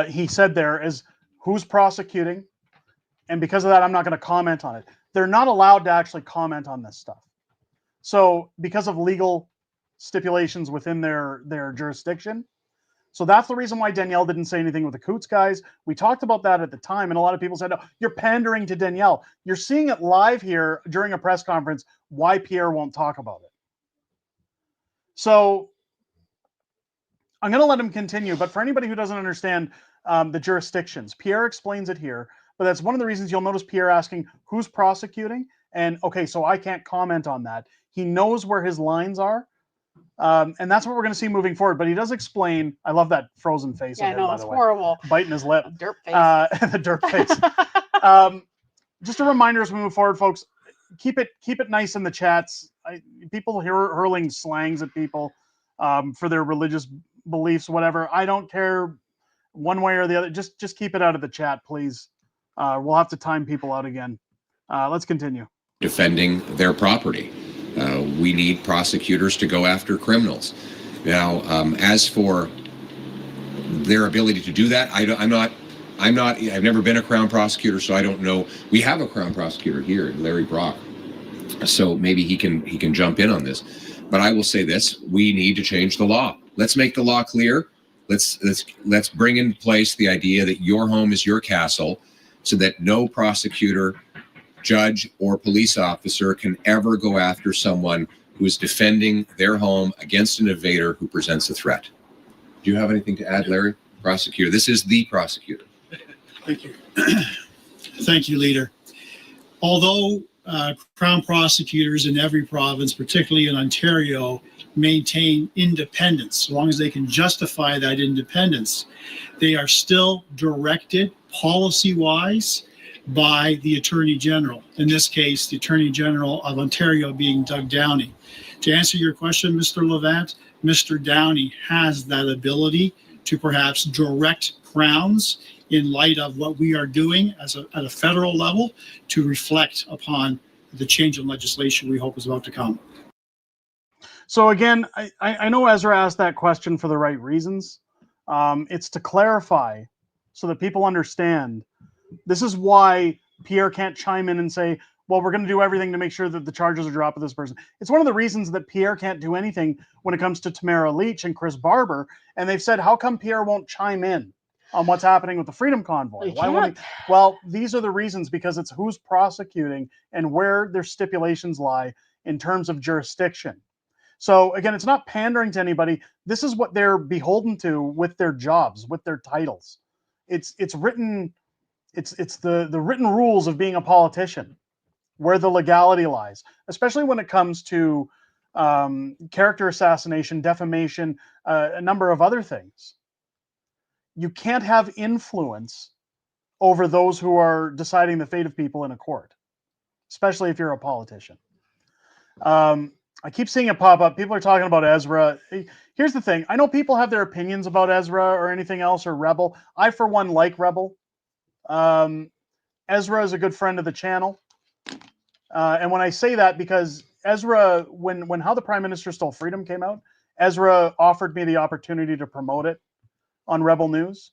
he said there is who's prosecuting, and because of that, I'm not going to comment on it. They're not allowed to actually comment on this stuff. So because of legal stipulations within their jurisdiction. So that's the reason why Danielle didn't say anything with the Coots guys. We talked about that at the time, and a lot of people said, oh, you're pandering to Danielle. You're seeing it live here during a press conference why Pierre won't talk about it. So I'm going to let him continue, but for anybody who doesn't understand the jurisdictions, Pierre explains it here, but that's one of the reasons you'll notice Pierre asking who's prosecuting, and okay, so I can't comment on that. He knows where his lines are, and that's what we're going to see moving forward, but he does explain. I love that frozen face. Yeah, of him, no, by it's the way. horrible. Biting his lip. Dirt face. The dirt face. Just a reminder as we move forward, folks, keep it nice in the chats. People hurling slangs at people for their religious beliefs, whatever. I don't care one way or the other. Just keep it out of the chat, please. We'll have to time people out again. Let's continue. Defending their property. We need prosecutors to go after criminals. Now, as for their ability to do that, I've never been a Crown prosecutor, so I don't know. We have a Crown prosecutor here, Larry Brock, so maybe he can jump in on this. But I will say this: we need to change the law. Let's make the law clear. Let's bring into place the idea that your home is your castle, so that no prosecutor, judge, or police officer can ever go after someone who is defending their home against an invader who presents a threat. Do you have anything to add, Larry? Prosecutor. This is the prosecutor. Thank you. Thank you, Leader. Although Crown prosecutors in every province, particularly in Ontario, maintain independence, as long as they can justify that independence, they are still directed policy-wise by the Attorney General. In this case, the Attorney General of Ontario being Doug Downey. To answer your question, Mr. Levant, Mr. Downey has that ability to perhaps direct Crowns in light of what we are doing at a federal level to reflect upon the change in legislation we hope is about to come. So again, I know Ezra asked that question for the right reasons. It's to clarify so that people understand. This is why Pierre can't chime in and say, well, we're going to do everything to make sure that the charges are dropped with this person. It's one of the reasons that Pierre can't do anything when it comes to Tamara Leach and Chris Barber. And they've said, how come Pierre won't chime in on what's happening with the Freedom Convoy? Why won't he? Well, these are the reasons, because it's who's prosecuting and where their stipulations lie in terms of jurisdiction. So again, it's not pandering to anybody. This is what they're beholden to with their jobs, with their titles. It's written. It's the written rules of being a politician, where the legality lies, especially when it comes to character assassination, defamation, a number of other things. You can't have influence over those who are deciding the fate of people in a court, especially if you're a politician. I keep seeing it pop up. People are talking about Ezra. Here's the thing. I know people have their opinions about Ezra or anything else or Rebel. I, for one, like Rebel. Ezra is a good friend of the channel. And when I say that, because Ezra, when How the Prime Minister Stole Freedom came out, Ezra offered me the opportunity to promote it on Rebel News.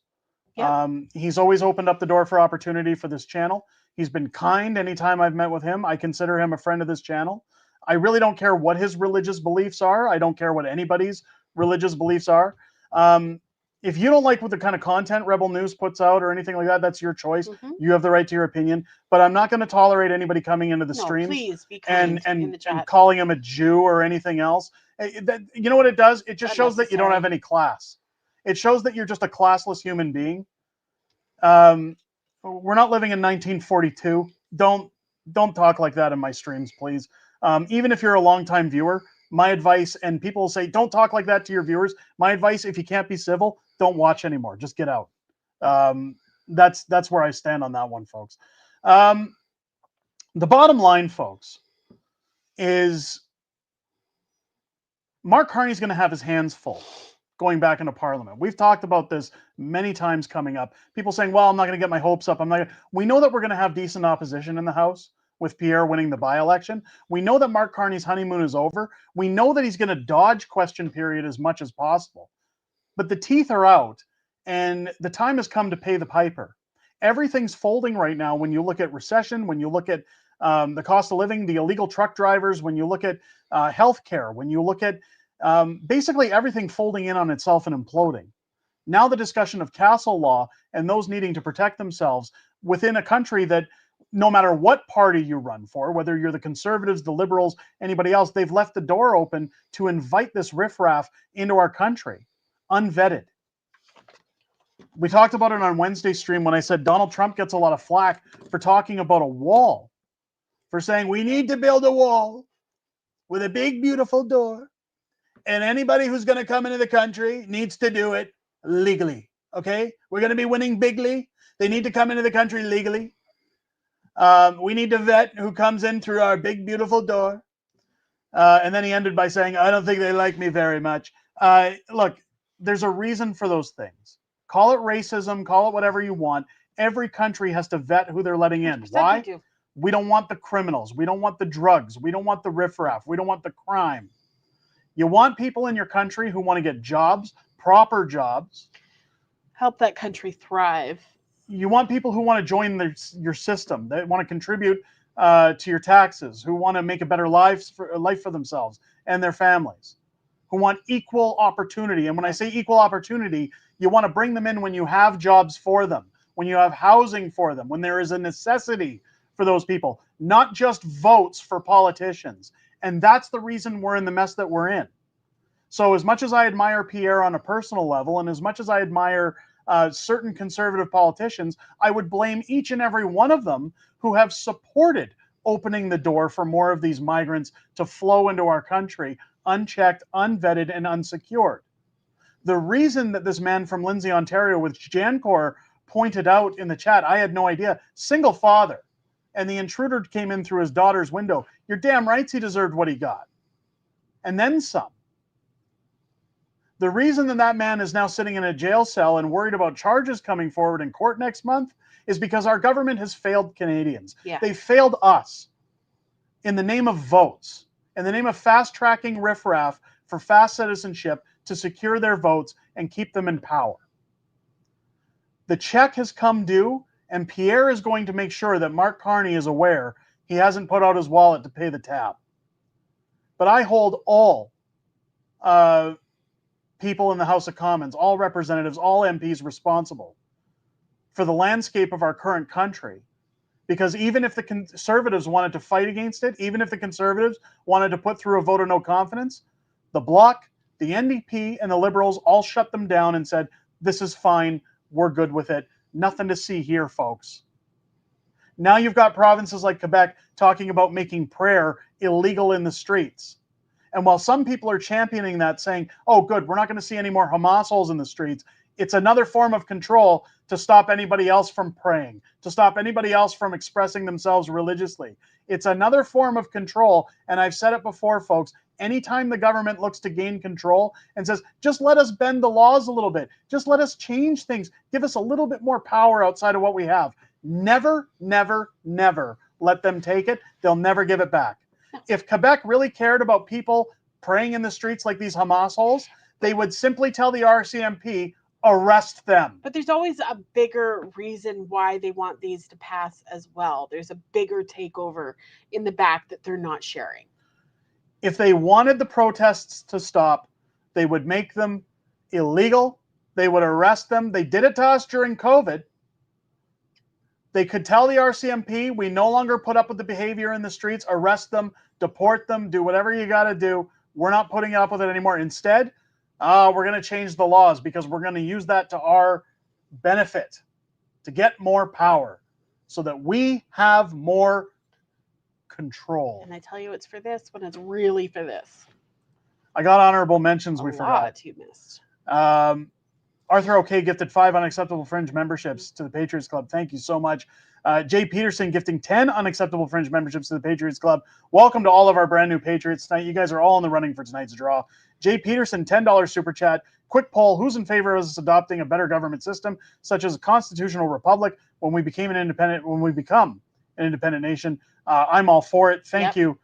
Yep. He's always opened up the door for opportunity for this channel. He's been kind anytime I've met with him. I consider him a friend of this channel. I really don't care what his religious beliefs are. I don't care what anybody's religious beliefs are. If you don't like what the kind of content Rebel News puts out or anything like that, that's your choice. You have the right to your opinion. But I'm not going to tolerate anybody coming into the streams please be kind and calling him a Jew or anything else. You know what it does? It just shows that you don't have any class. It shows that you're just a classless human being. We're not living in 1942. Don't talk like that in my streams, please. Even if you're a longtime viewer, my advice, and people will say, don't talk like that to your viewers. My advice, if you can't be civil, don't watch anymore. Just get out. That's where I stand on that one, folks. The bottom line, folks, is Mark Carney's going to have his hands full going back into Parliament. We've talked about this many times coming up. People saying, well, I'm not going to get my hopes up. We know that we're going to have decent opposition in the House with Pierre winning the by-election. We know that Mark Carney's honeymoon is over. We know that he's going to dodge question period as much as possible. But the teeth are out, and the time has come to pay the piper. Everything's folding right now when you look at recession, when you look at the cost of living, the illegal truck drivers, when you look at healthcare, when you look at basically everything folding in on itself and imploding. Now the discussion of castle law and those needing to protect themselves within a country that no matter what party you run for, whether you're the Conservatives, the Liberals, anybody else, they've left the door open to invite this riffraff into our country, unvetted. We talked about it on Wednesday's stream when I said Donald Trump gets a lot of flack for talking about a wall, for saying we need to build a wall with a big, beautiful door, and anybody who's going to come into the country needs to do it legally, okay? We're going to be winning bigly. They need to come into the country legally. We need to vet who comes in through our big, beautiful door. And then he ended by saying, I don't think they like me very much. Look, there's a reason for those things. Call it racism, call it whatever you want. Every country has to vet who they're letting in. Why? We don't want the criminals. We don't want the drugs. We don't want the riffraff. We don't want the crime. You want people in your country who want to get jobs, proper jobs. Help that country thrive. You want people who want to join your system, that want to contribute to your taxes, who want to make a better life for themselves and their families, who want equal opportunity. And when I say equal opportunity, you want to bring them in when you have jobs for them, when you have housing for them, when there is a necessity for those people, not just votes for politicians. And that's the reason we're in the mess that we're in. So as much as I admire Pierre on a personal level, and as much as I admire certain conservative politicians, I would blame each and every one of them who have supported opening the door for more of these migrants to flow into our country, unchecked, unvetted, and unsecured. The reason that this man from Lindsay, Ontario, which Jancor pointed out in the chat, I had no idea, single father, and the intruder came in through his daughter's window. You're damn right he deserved what he got. And then some. The reason that that man is now sitting in a jail cell and worried about charges coming forward in court next month is because our government has failed Canadians. Yeah. They failed us in the name of votes, in the name of fast-tracking riffraff for fast citizenship to secure their votes and keep them in power. The check has come due, and Pierre is going to make sure that Mark Carney is aware he hasn't put out his wallet to pay the tab. But I hold all people in the House of Commons, all representatives, all MPs responsible for the landscape of our current country. Because even if the Conservatives wanted to fight against it, even if the Conservatives wanted to put through a vote of no confidence, the Bloc, the NDP, and the Liberals all shut them down and said, this is fine, we're good with it. Nothing to see here, folks. Now you've got provinces like Quebec talking about making prayer illegal in the streets. And while some people are championing that, saying, oh, good, we're not going to see any more Hamas holes in the streets, it's another form of control to stop anybody else from praying, to stop anybody else from expressing themselves religiously. It's another form of control. And I've said it before, folks. Anytime the government looks to gain control and says, just let us bend the laws a little bit, just let us change things, give us a little bit more power outside of what we have. Never, never, never let them take it. They'll never give it back. If Quebec really cared about people praying in the streets like these Hamas holes, they would simply tell the RCMP, arrest them. But there's always a bigger reason why they want these to pass as well. There's a bigger takeover in the back that they're not sharing. If they wanted the protests to stop, they would make them illegal. They would arrest them. They did it to us during COVID. They could tell the RCMP, we no longer put up with the behavior in the streets, arrest them, deport them, do whatever you got to do. We're not putting up with it anymore. Instead, we're going to change the laws because we're going to use that to our benefit, to get more power so that we have more control. And I tell you it's for this when it's really for this. I got honorable mentions. We forgot. You missed. Arthur OK gifted 5 unacceptable Fringe memberships to the Patriots Club. Thank you so much. Jay Peterson gifting 10 unacceptable Fringe memberships to the Patriots Club. Welcome to all of our brand new Patriots tonight. You guys are all in the running for tonight's draw. Jay Peterson, $10 super chat. Quick poll: who's in favor of us adopting a better government system, such as a constitutional republic, when we become an independent nation? I'm all for it. Thank you,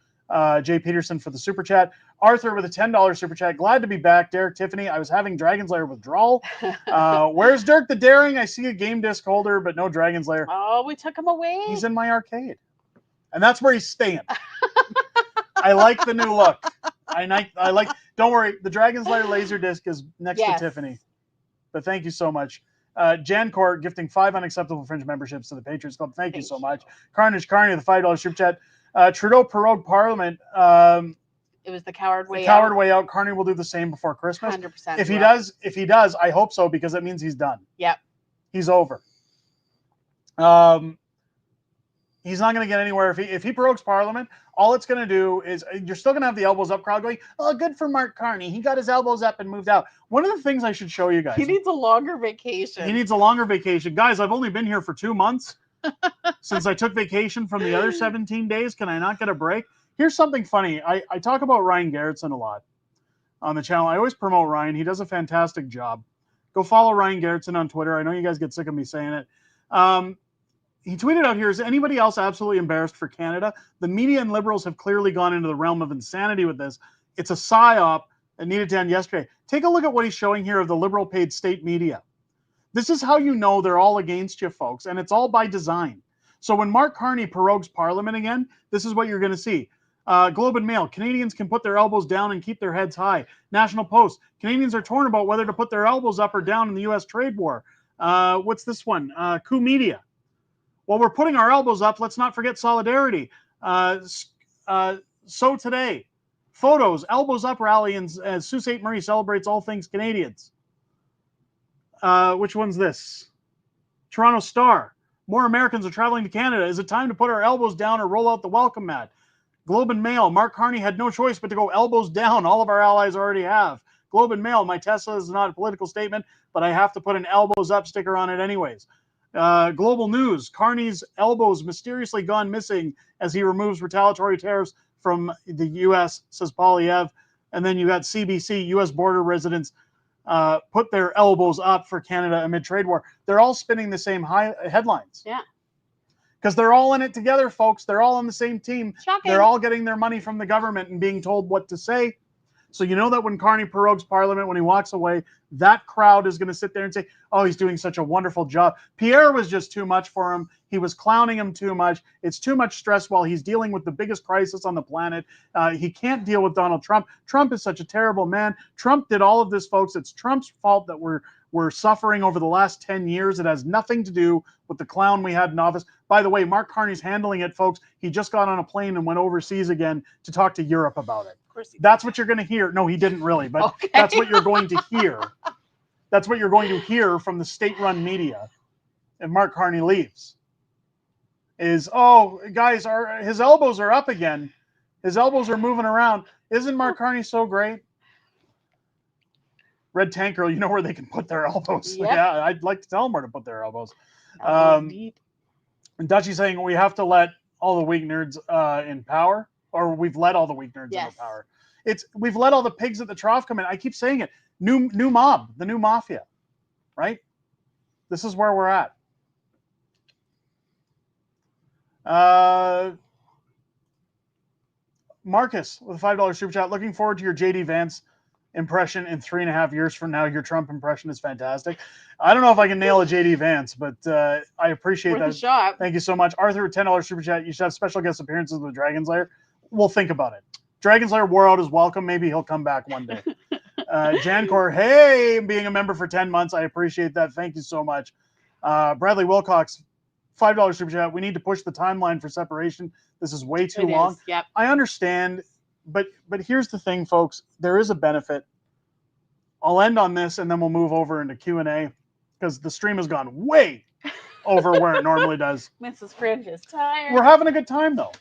Jay Peterson, for the super chat. Arthur with a $10 super chat. Glad to be back. Derek Tiffany, I was having Dragon's Lair withdrawal. Where's Dirk the Daring? I see a game disc holder, but no Dragon's Lair. Oh, we took him away. He's in my arcade. And that's where he's staying. I like the new look. I like, don't worry, the Dragon's Lair laser disc is next to Tiffany. But thank you so much. Jancor gifting 5 unacceptable Fringe memberships to the Patriots Club. Thank you so much. Carney, the $5 super chat. Trudeau prorogued Parliament. It was the coward way out. Coward way out. Carney will do the same before Christmas. 100%. If he does, I hope so, because it means he's done. Yep. He's over. He's not going to get anywhere. If he prorogues Parliament, all it's going to do is you're still going to have the elbows up crowd going, oh, good for Mark Carney. He got his elbows up and moved out. One of the things I should show you guys. He needs a longer vacation. He needs a longer vacation. Guys, I've only been here for 2 months since I took vacation from the other 17 days. Can I not get a break? Here's something funny. I talk about Ryan Garrettson a lot on the channel. I always promote Ryan. He does a fantastic job. Go follow Ryan Garrettson on Twitter. I know you guys get sick of me saying it. He tweeted out here, is anybody else absolutely embarrassed for Canada? The media and Liberals have clearly gone into the realm of insanity with this. It's a psyop that needed to end yesterday. Take a look at what he's showing here of the Liberal paid state media. This is how you know they're all against you, folks, and it's all by design. So when Mark Carney prorogues Parliament again, this is what you're going to see. Globe and Mail, Canadians can put their elbows down and keep their heads high. National Post, Canadians are torn about whether to put their elbows up or down in the U.S. trade war. What's this one? Coup Media. While we're putting our elbows up, let's not forget solidarity. So today, Photos, elbows up rally as Sault Ste. Marie celebrates all things Canadians. Which one's this? Toronto Star. More Americans are traveling to Canada. Is it time to put our elbows down or roll out the welcome mat? Globe and Mail. Mark Carney had no choice but to go elbows down. All of our allies already have. Globe and Mail. My Tesla is not a political statement, but I have to put an elbows up sticker on it anyways. Global News. Carney's elbows mysteriously gone missing as he removes retaliatory tariffs from the U.S., says Poilievre. And then you got CBC. U.S. border residents put their elbows up for Canada amid trade war. They're all spinning the same headlines. Yeah. Because they're all in it together, folks. They're all on the same team. Shocking. They're all getting their money from the government and being told what to say. So you know that when Carney prorogues Parliament, when he walks away, that crowd is going to sit there and say, oh, he's doing such a wonderful job. Pierre was just too much for him. He was clowning him too much. It's too much stress while he's dealing with the biggest crisis on the planet. He can't deal with Donald Trump. Trump is such a terrible man. Trump did all of this, folks. It's Trump's fault that we're suffering over the last 10 years. It has nothing to do with the clown we had in office. By the way, Mark Carney's handling it, folks. He just got on a plane and went overseas again to talk to Europe about it. That's what you're going to hear. No, he didn't really, but okay. That's what you're going to hear. That's what you're going to hear from the state-run media if Mark Carney leaves. Is, oh, guys, his elbows are up again. His elbows are moving around. Isn't Mark Carney so great? Red Tank Girl, you know where they can put their elbows. Yep. Yeah, I'd like to tell them where to put their elbows. And Dutchie's saying we have to let all the weak nerds in power, or we've let all the weak nerds into power. We've let all the pigs at the trough come in. I keep saying it. New mob, the new mafia, right? This is where we're at. Marcus with a $5 super chat. Looking forward to your JD Vance impression in 3.5 years from now. Your Trump impression is fantastic. I don't know if I can nail a JD Vance, but I appreciate that. Shot. Thank you so much. Arthur with $10 super chat. You should have special guest appearances with Dragon's Lair. We'll think about it. Dragon's Lair wore out his welcome. Maybe he'll come back one day. Jancor, hey, being a member for 10 months. I appreciate that. Thank you so much. Bradley Wilcox, $5 super chat. We need to push the timeline for separation. This is way too long. Yep. I understand, but here's the thing, folks. There is a benefit. I'll end on this, and then we'll move over into Q&A because the stream has gone way over where it normally does. Mrs. Fringe is tired. We're having a good time, though.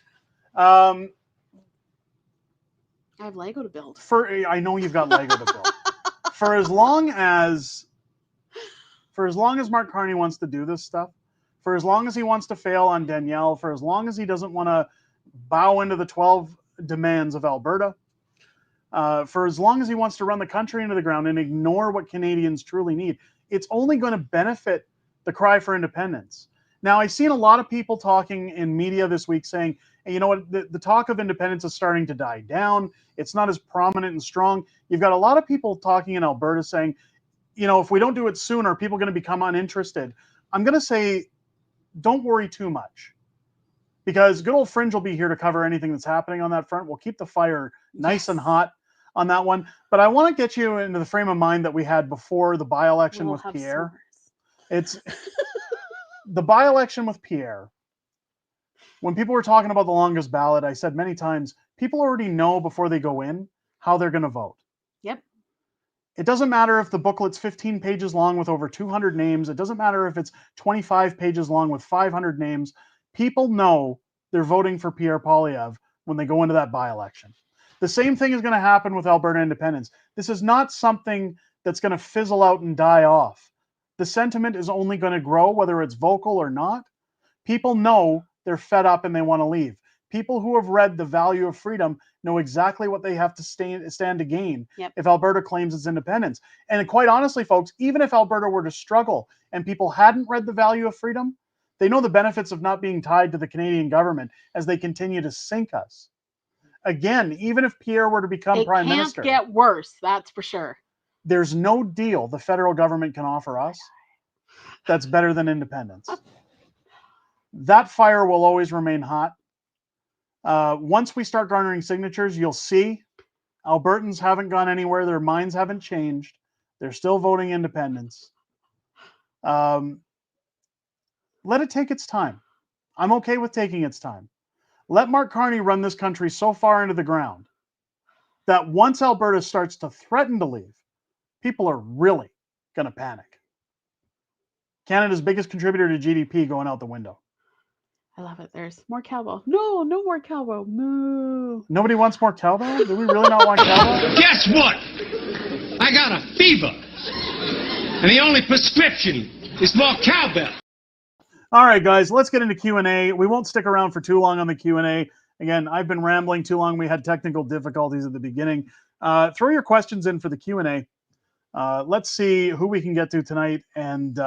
I have Lego to build. I know you've got Lego to build. For as long as Mark Carney wants to do this stuff, for as long as he wants to fail on Danielle, for as long as he doesn't want to bow into the 12 demands of Alberta, for as long as he wants to run the country into the ground and ignore what Canadians truly need, it's only going to benefit the cry for independence. Now, I've seen a lot of people talking in media this week saying, hey, you know what, the talk of independence is starting to die down. It's not as prominent and strong. You've got a lot of people talking in Alberta saying, you know, if we don't do it soon, are people going to become uninterested? I'm going to say, don't worry too much, because good old Fringe will be here to cover anything that's happening on that front. We'll keep the fire nice and hot on that one. But I want to get you into the frame of mind that we had before the by-election with Pierre. It's the by-election with Pierre. When people were talking about the longest ballot, I said many times, people already know before they go in how they're going to vote. Yep. It doesn't matter if the booklet's 15 pages long with over 200 names. It doesn't matter if it's 25 pages long with 500 names. People know they're voting for Pierre Poilievre when they go into that by-election. The same thing is going to happen with Alberta Independence. This is not something that's going to fizzle out and die off. The sentiment is only going to grow, whether it's vocal or not. People know they're fed up and they want to leave. People who have read The Value of Freedom know exactly what they have to stand to gain if Alberta claims its independence. And quite honestly, folks, even if Alberta were to struggle and people hadn't read The Value of Freedom, they know the benefits of not being tied to the Canadian government as they continue to sink us. Again, even if Pierre were to become Prime Minister, it can't get worse, that's for sure. There's no deal the federal government can offer us that's better than independence. That fire will always remain hot. Once we start garnering signatures, you'll see Albertans haven't gone anywhere. Their minds haven't changed. They're still voting independence. Let it take its time. I'm okay with taking its time. Let Mark Carney run this country so far into the ground that once Alberta starts to threaten to leave, people are really going to panic. Canada's biggest contributor to GDP going out the window. I love it. There's more cowbell. No more cowbell. Moo. Nobody wants more cowbell? Do we really not want cowbell? Guess what? I got a fever. And the only prescription is more cowbell. All right, guys, let's get into Q&A. We won't stick around for too long on the Q&A. Again, I've been rambling too long. We had technical difficulties at the beginning. Throw your questions in for the Q&A. Let's see who we can get to tonight. And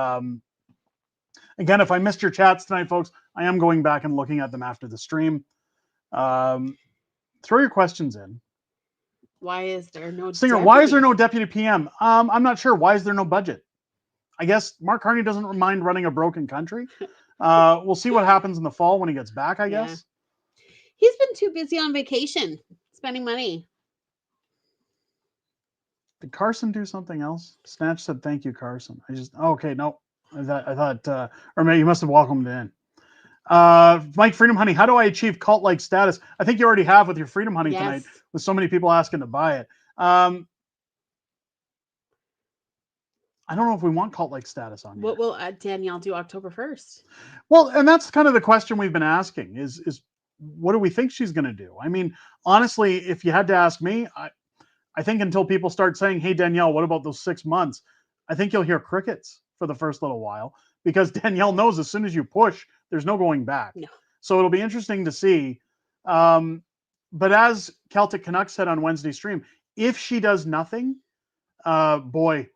again, if I missed your chats tonight, folks, I am going back and looking at them after the stream. Throw your questions in. Why is there no Singer, why is there no deputy PM? I'm not sure. Why is there no budget? I guess Mark Carney doesn't mind running a broken country. We'll see what happens in the fall when he gets back, I guess. He's been too busy on vacation, spending money. Did Carson do something else? Snatch said, thank you, Carson. Okay, no. I thought, or maybe you must have welcomed in. Mike Freedom Honey, how do I achieve cult-like status? I think you already have with your Freedom Honey tonight, with so many people asking to buy it. I don't know if we want cult-like status on you. What will Danielle do October 1st? Well, and that's kind of the question we've been asking is what do we think she's going to do? I mean, honestly, if you had to ask me, I think until people start saying, hey, Danielle, what about those 6 months? I think you'll hear crickets for the first little while, because Danielle knows as soon as you push, there's no going back. No. So it'll be interesting to see. But as Celtic Canucks said on Wednesday stream, if she does nothing, it's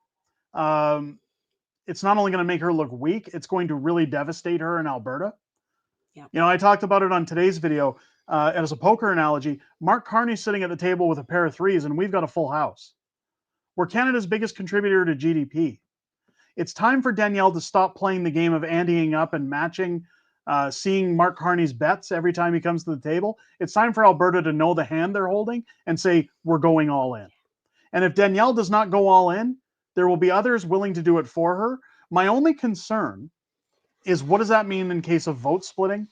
not only going to make her look weak, it's going to really devastate her in Alberta. Yeah. You know, I talked about it on today's video as a poker analogy. Mark Carney's sitting at the table with a pair of threes, and we've got a full house. We're Canada's biggest contributor to GDP. It's time for Danielle to stop playing the game of anteing up and matching, seeing Mark Carney's bets every time he comes to the table. It's time for Alberta to know the hand they're holding and say, we're going all in. And if Danielle does not go all in, there will be others willing to do it for her. My only concern is, what does that mean in case of vote splitting?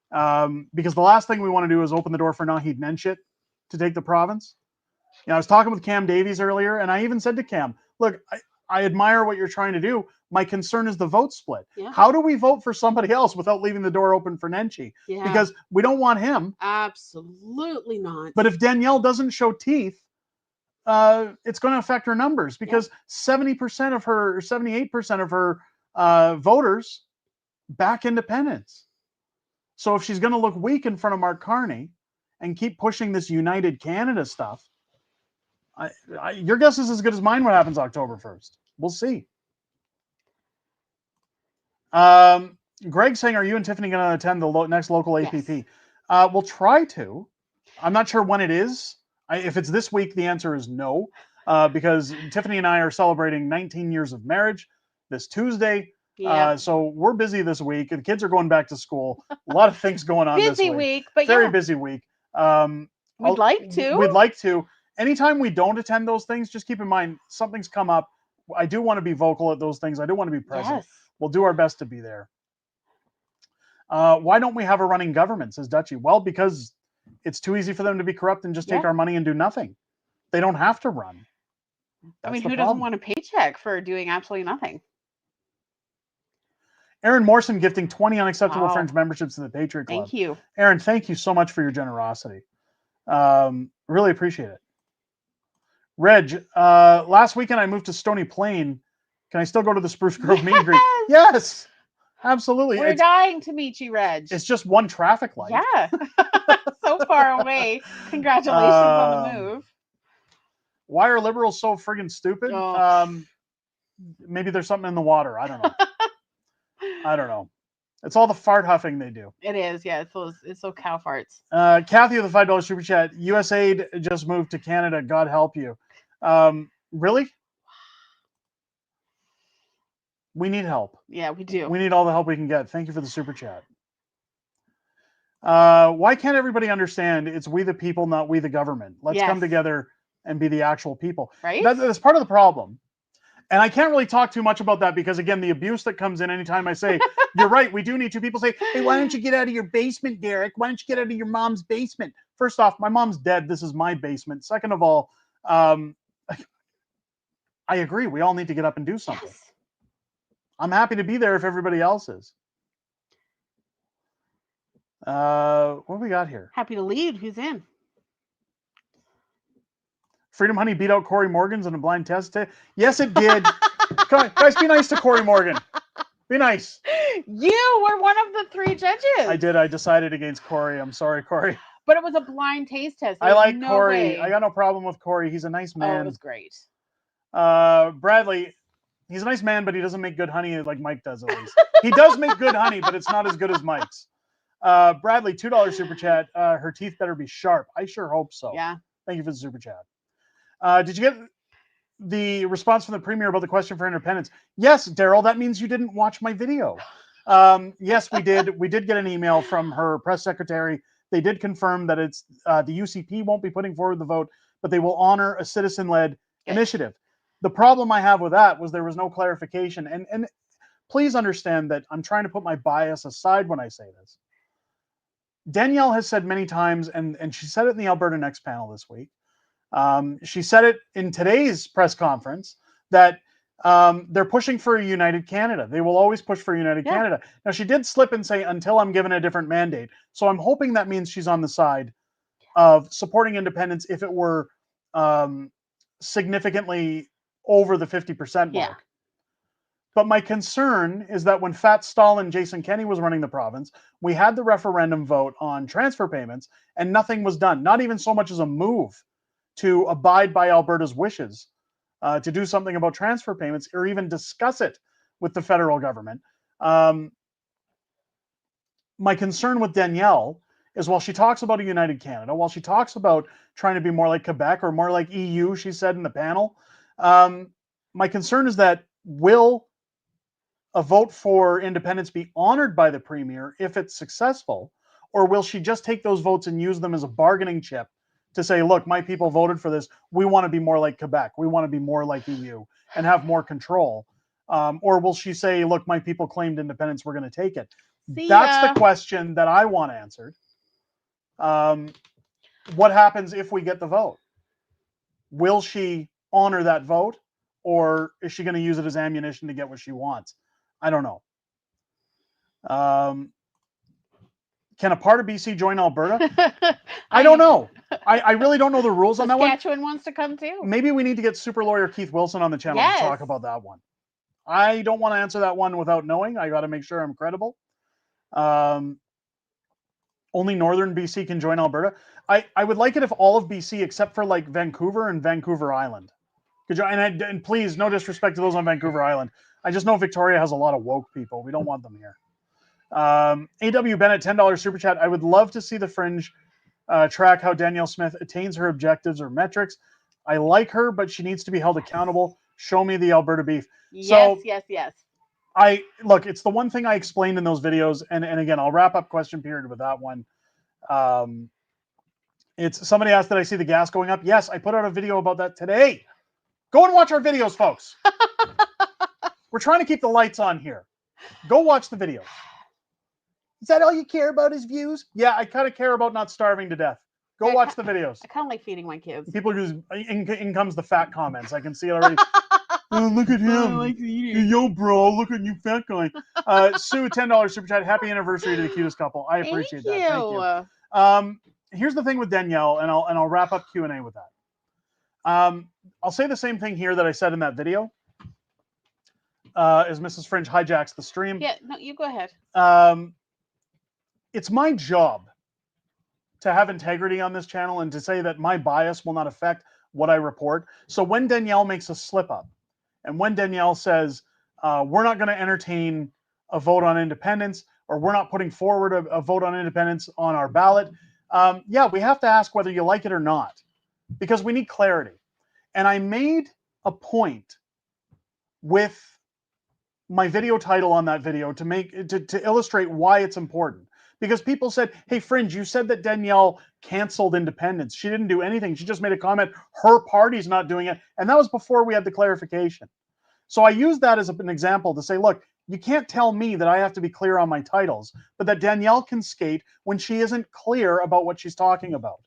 Because the last thing we want to do is open the door for Naheed Nenshit to take the province. You know, I was talking with Cam Davies earlier, and I even said to Cam, look, I admire what you're trying to do. My concern is the vote split. Yeah. How do we vote for somebody else without leaving the door open for Nenshi? Yeah. Because we don't want him. Absolutely not. But if Danielle doesn't show teeth, it's going to affect her numbers, because 70% of her, or 78% of her voters back independence. So if she's going to look weak in front of Mark Carney and keep pushing this United Canada stuff, your guess is as good as mine what happens October 1st. We'll see. Greg's saying, are you and Tiffany going to attend the next local APP? Yes. We'll try to. I'm not sure when it is. If it's this week, the answer is no, because Tiffany and I are celebrating 19 years of marriage this Tuesday. Yeah. So we're busy this week. The kids are going back to school. A lot of things going on this Busy week. week, but Very yeah. busy week. We'd like to. We'd like to. Anytime we don't attend those things, just keep in mind something's come up. I do want to be vocal at those things. I do want to be present. Yes. We'll do our best to be there. Why don't we have a running government, says Dutchie? Well, because it's too easy for them to be corrupt and just take our money and do nothing. They don't have to run. I mean, That's the who doesn't problem. want a paycheck for doing absolutely nothing? Aaron Morrison gifting 20 unacceptable Wow. Fringe memberships to the Patriot Club. Thank you. Aaron, thank you so much for your generosity. Really appreciate it. Reg, last weekend I moved to Stony Plain. Can I still go to the Spruce Grove meet and greet? Yes, absolutely. We're dying to meet you, Reg. It's just one traffic light. Yeah. So far away. Congratulations on the move. Why are liberals so friggin' stupid? Oh. Maybe there's something in the water. I don't know. I don't know. It's all the fart huffing they do. It is, yeah. It's so cow farts. Kathy with the $5 super chat. USAID just moved to Canada. God help you. Really? We need help. Yeah, we do. We need all the help we can get. Thank you for the super chat. Why can't everybody understand it's we the people, not we the government? Let's come together and be the actual people. Right? That's part of the problem. And I can't really talk too much about that because, again, the abuse that comes in anytime I say, you're right, we do need to. People say, hey, why don't you get out of your basement, Derek? Why don't you get out of your mom's basement? First off, my mom's dead. This is my basement. Second of all, I agree. We all need to get up and do something. Yes. I'm happy to be there if everybody else is. What do we got here? Happy to lead. Who's in? Freedom Honey beat out Corey Morgan's in a blind test. Yes, it did. Come on, guys, be nice to Corey Morgan. Be nice. You were one of the 3 judges. I did. I decided against Corey. I'm sorry, Corey. But it was a blind taste test. I like no Corey. way. I got no problem with Corey. He's a nice man. Oh, it was great. Bradley, he's a nice man, but he doesn't make good honey like Mike does, at least. He does make good honey, but it's not as good as Mike's. Bradley, $2 super chat. Her teeth better be sharp. I sure hope so. Yeah. Thank you for the super chat. Did you get the response from the premier about the question for independence? Yes, Daryl, that means you didn't watch my video. Yes, we did. We did get an email from her press secretary. They did confirm that it's the UCP won't be putting forward the vote, but they will honor a citizen-led initiative. The problem I have with that was there was no clarification. And please understand that I'm trying to put my bias aside when I say this. Danielle has said many times, and she said it in the Alberta Next panel this week, she said it in today's press conference that they're pushing for a united Canada. They will always push for a united Canada. Now, she did slip and say, until I'm given a different mandate. So I'm hoping that means she's on the side of supporting independence if it were significantly over the 50% mark. But my concern is that when Fat Stalin Jason Kenney was running the province, we had the referendum vote on transfer payments and nothing was done. Not even so much as a move to abide by Alberta's wishes to do something about transfer payments or even discuss it with the federal government. My concern with Danielle is while she talks about a united Canada, while she talks about trying to be more like Quebec or more like EU, she said in the panel, my concern is that will a vote for independence be honored by the Premier if it's successful, or will she just take those votes and use them as a bargaining chip to say, look, my people voted for this. We want to be more like Quebec. We want to be more like EU and have more control. Or will she say, look, my people claimed independence. We're going to take it. That's the question that I want answered. What happens if we get the vote? Will she honor that vote, or is she going to use it as ammunition to get what she wants? I don't know. Can a part of BC join Alberta? I don't know. I really don't know the rules on that one. Saskatchewan wants to come too. Maybe we need to get super lawyer Keith Wilson on the channel to talk about that one. I don't want to answer that one without knowing. I got to make sure I'm credible. Only northern BC can join Alberta. I would like it if all of BC, except for like Vancouver and Vancouver Island, could join. And please, no disrespect to those on Vancouver Island. I just know Victoria has a lot of woke people. We don't want them here. A.W. Bennett, $10 super chat. I would love to see the Fringe track how Danielle Smith attains her objectives or metrics. I like her, but she needs to be held accountable. Show me the Alberta beef. Yes. Look, it's the one thing I explained in those videos, and again, I'll wrap up question period with that one. It's somebody asked, did I see the gas going up? Yes, I put out a video about that today. Go and watch our videos, folks. We're trying to keep the lights on here. Go watch the video. Is that all you care about is views? Yeah, I kind of care about not starving to death. Go watch the videos. I kind of like feeding my kids. People use in comes the fat comments. I can see it already. Oh, look at him. Yo, bro, look at you, fat guy. Sue, $10 super chat. Happy anniversary to the cutest couple. I appreciate that. Thank you. Here's the thing with Danielle, and I'll wrap up Q&A with that. I'll say the same thing here that I said in that video. As Mrs. Fringe hijacks the stream. Yeah, no, you go ahead. It's my job to have integrity on this channel and to say that my bias will not affect what I report. So when Danielle makes a slip up, and when Danielle says, we're not going to entertain a vote on independence, or we're not putting forward a vote on independence on our ballot, yeah, we have to ask whether you like it or not, because we need clarity. And I made a point with my video title on that video to illustrate why it's important. Because people said, hey, Fringe, you said that Danielle canceled independence. She didn't do anything. She just made a comment. Her party's not doing it. And that was before we had the clarification. So I used that as an example to say, look, you can't tell me that I have to be clear on my titles, but that Danielle can skate when she isn't clear about what she's talking about.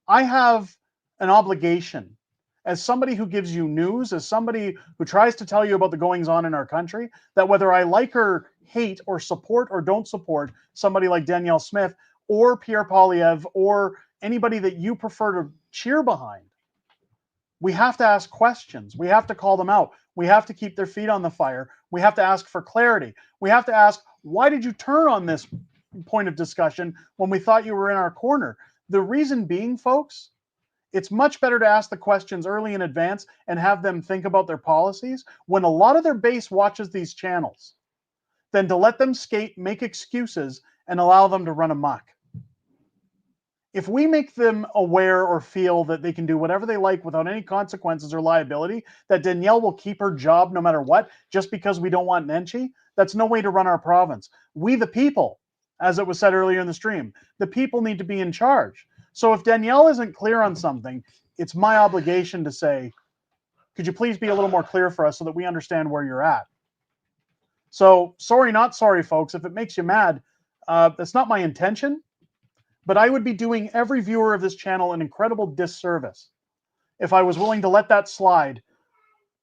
I have an obligation as somebody who gives you news, as somebody who tries to tell you about the goings on in our country, that whether I like or hate or support or don't support somebody like Danielle Smith or Pierre Poilievre or anybody that you prefer to cheer behind, we have to ask questions. We have to call them out. We have to keep their feet on the fire. We have to ask for clarity. We have to ask, why did you turn on this point of discussion when we thought you were in our corner? The reason being, folks, it's much better to ask the questions early in advance and have them think about their policies when a lot of their base watches these channels than to let them skate, make excuses, and allow them to run amok. If we make them aware or feel that they can do whatever they like without any consequences or liability, that Danielle will keep her job no matter what, just because we don't want Nenchi, that's no way to run our province. We the people, as it was said earlier in the stream, the people need to be in charge. So if Danielle isn't clear on something, it's my obligation to say, could you please be a little more clear for us so that we understand where you're at? So sorry, not sorry, folks. If it makes you mad, that's not my intention, but I would be doing every viewer of this channel an incredible disservice if I was willing to let that slide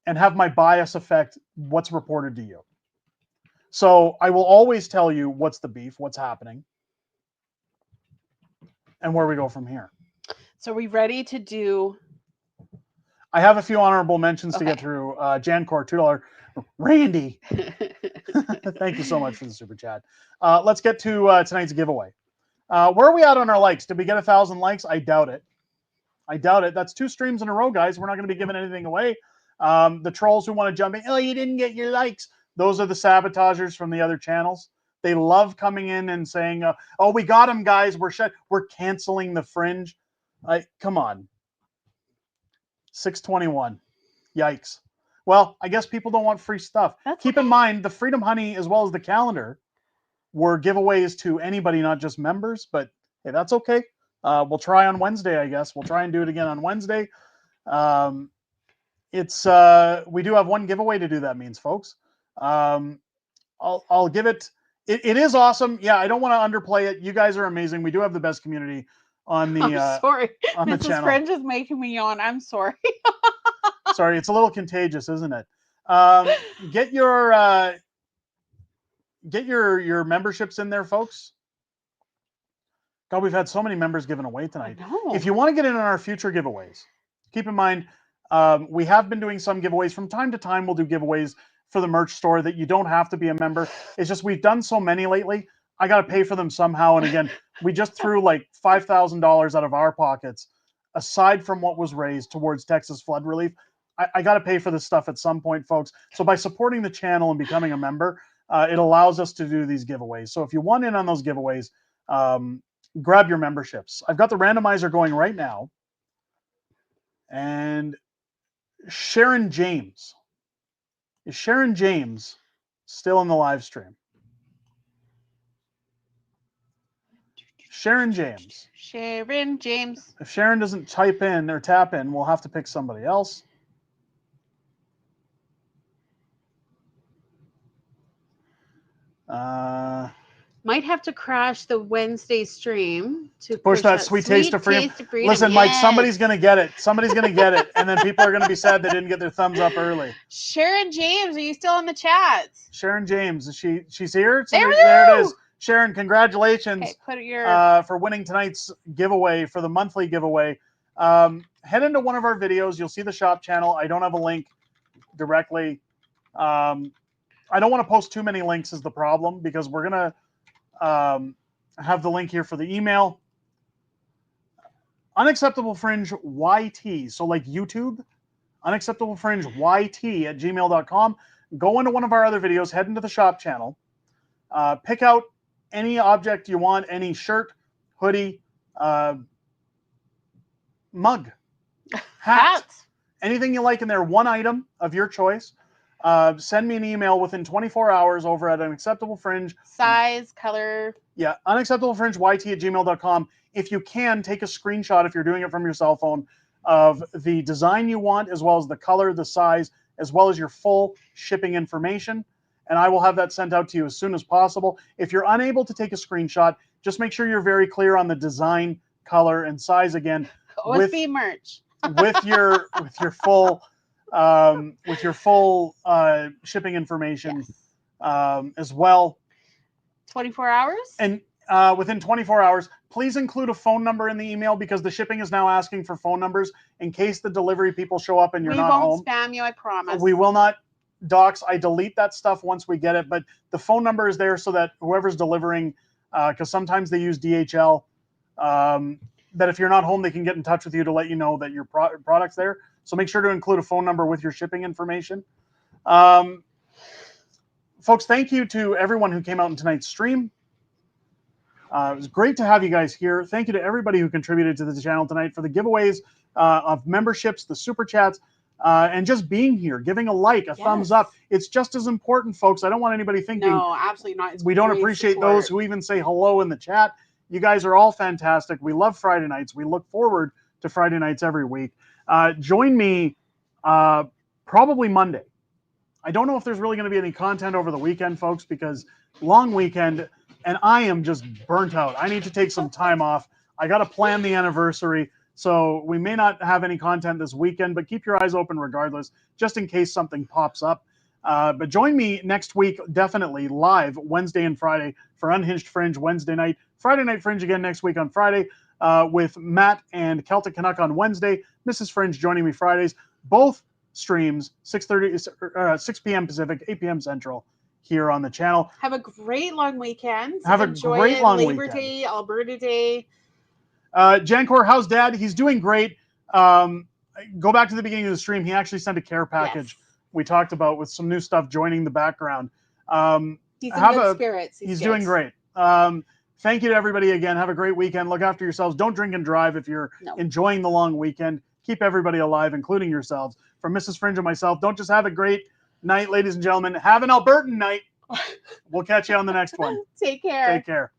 and have my bias affect what's reported to you. So I will always tell you what's the beef, what's happening, and where we go from here. So are we ready to do? I have a few honorable mentions to get through. Jancor, $2 Randy. Thank you so much for the super chat. Let's get to tonight's giveaway. Where are we at on our likes? Did we get 1,000 likes? I doubt it. I doubt it. That's 2 streams in a row, guys. We're not going to be giving anything away. The trolls who want to jump in, oh, you didn't get your likes. Those are the sabotagers from the other channels. They love coming in and saying, oh, we got them, guys. We're canceling the Fringe. Come on. 621. Yikes. Well, I guess people don't want free stuff. Keep in mind, the Freedom Honey as well as the calendar were giveaways to anybody, not just members. But hey, that's okay. We'll try on Wednesday, I guess. We'll try and do it again on Wednesday. We do have one giveaway to do, that means, folks. I'll give it. It is awesome. Yeah, I don't want to underplay it. You guys are amazing. We do have the best community on the I'm sorry. on the Mrs. channel. Fringe is making me yawn. I'm sorry. Sorry, it's a little contagious, isn't it? Get your memberships in there, folks. God, we've had so many members given away tonight. If you want to get in on our future giveaways, keep in mind we have been doing some giveaways. From time to time, we'll do giveaways for the merch store that you don't have to be a member. It's just we've done so many lately. I got to pay for them somehow. And again, we just threw like $5,000 out of our pockets, aside from what was raised towards Texas flood relief. I got to pay for this stuff at some point, folks. So by supporting the channel and becoming a member, it allows us to do these giveaways. So if you want in on those giveaways, grab your memberships. I've got the randomizer going right now. And Sharon James. Is Sharon James still in the live stream? Sharon James. Sharon James. If Sharon doesn't type in or tap in, we'll have to pick somebody else. Might have to crash the Wednesday stream to push that sweet taste of freedom. Listen, Mike, somebody's going to get it. Somebody's going to get it. And then people are going to be sad they didn't get their thumbs up early. Sharon James, are you still in the chat? Sharon James, she's here? There it is. Sharon, congratulations for winning tonight's giveaway, for the monthly giveaway. Head into one of our videos. You'll see the shop channel. I don't have a link directly. I don't want to post too many links is the problem, because we're going to have the link here for the email. Unacceptable Fringe YT. So like YouTube, Unacceptable Fringe YT at gmail.com. Go into one of our other videos, head into the shop channel, pick out any object you want, any shirt, hoodie, mug, hat, anything you like in there, one item of your choice. Send me an email within 24 hours over at Unacceptable Fringe. Size, color. Yeah, unacceptablefringeyt at gmail.com. If you can, take a screenshot, if you're doing it from your cell phone, of the design you want, as well as the color, the size, as well as your full shipping information. And I will have that sent out to you as soon as possible. If you're unable to take a screenshot, just make sure you're very clear on the design, color, and size again. OSB merch. with your full shipping information, as well. 24 hours? And within 24 hours, please include a phone number in the email, because the shipping is now asking for phone numbers in case the delivery people show up and you're not home. We won't spam you, I promise. We will not dox. I delete that stuff once we get it, but the phone number is there so that whoever's delivering, because sometimes they use DHL, that if you're not home, they can get in touch with you to let you know that your product's there. So make sure to include a phone number with your shipping information. Folks, thank you to everyone who came out in tonight's stream. It was great to have you guys here. Thank you to everybody who contributed to the channel tonight for the giveaways of memberships, the super chats, and just being here, giving a like, a thumbs up. It's just as important, folks. I don't want anybody thinking no, absolutely not. It's we don't appreciate support. Those who even say hello in the chat. You guys are all fantastic. We love Friday nights. We look forward to Friday nights every week. Join me probably Monday. I don't know if there's really going to be any content over the weekend, folks, because long weekend, and I am just burnt out. I need to take some time off. I got to plan the anniversary, so we may not have any content this weekend, but keep your eyes open regardless, just in case something pops up. But join me next week, definitely, live Wednesday and Friday for Unhinged Fringe Wednesday night. Friday Night Fringe again next week on Friday with Matt and Celtic Canuck on Wednesday. Mrs. Fringe joining me Fridays. Both streams, 6 p.m. Pacific, 8 p.m. Central, here on the channel. Have a great long weekend. Have a Enjoy great it. long Labor weekend. Day, Alberta Day. Jankor, how's Dad? He's doing great. Go back to the beginning of the stream. He actually sent a care package we talked about with some new stuff joining the background. He's in good spirits. He's doing great. Thank you to everybody again. Have a great weekend. Look after yourselves. Don't drink and drive if you're enjoying the long weekend. Keep everybody alive, including yourselves. From Mrs. Fringe and myself, don't just have a great night, ladies and gentlemen. Have an Albertan night. We'll catch you on the next one. Take care. Take care.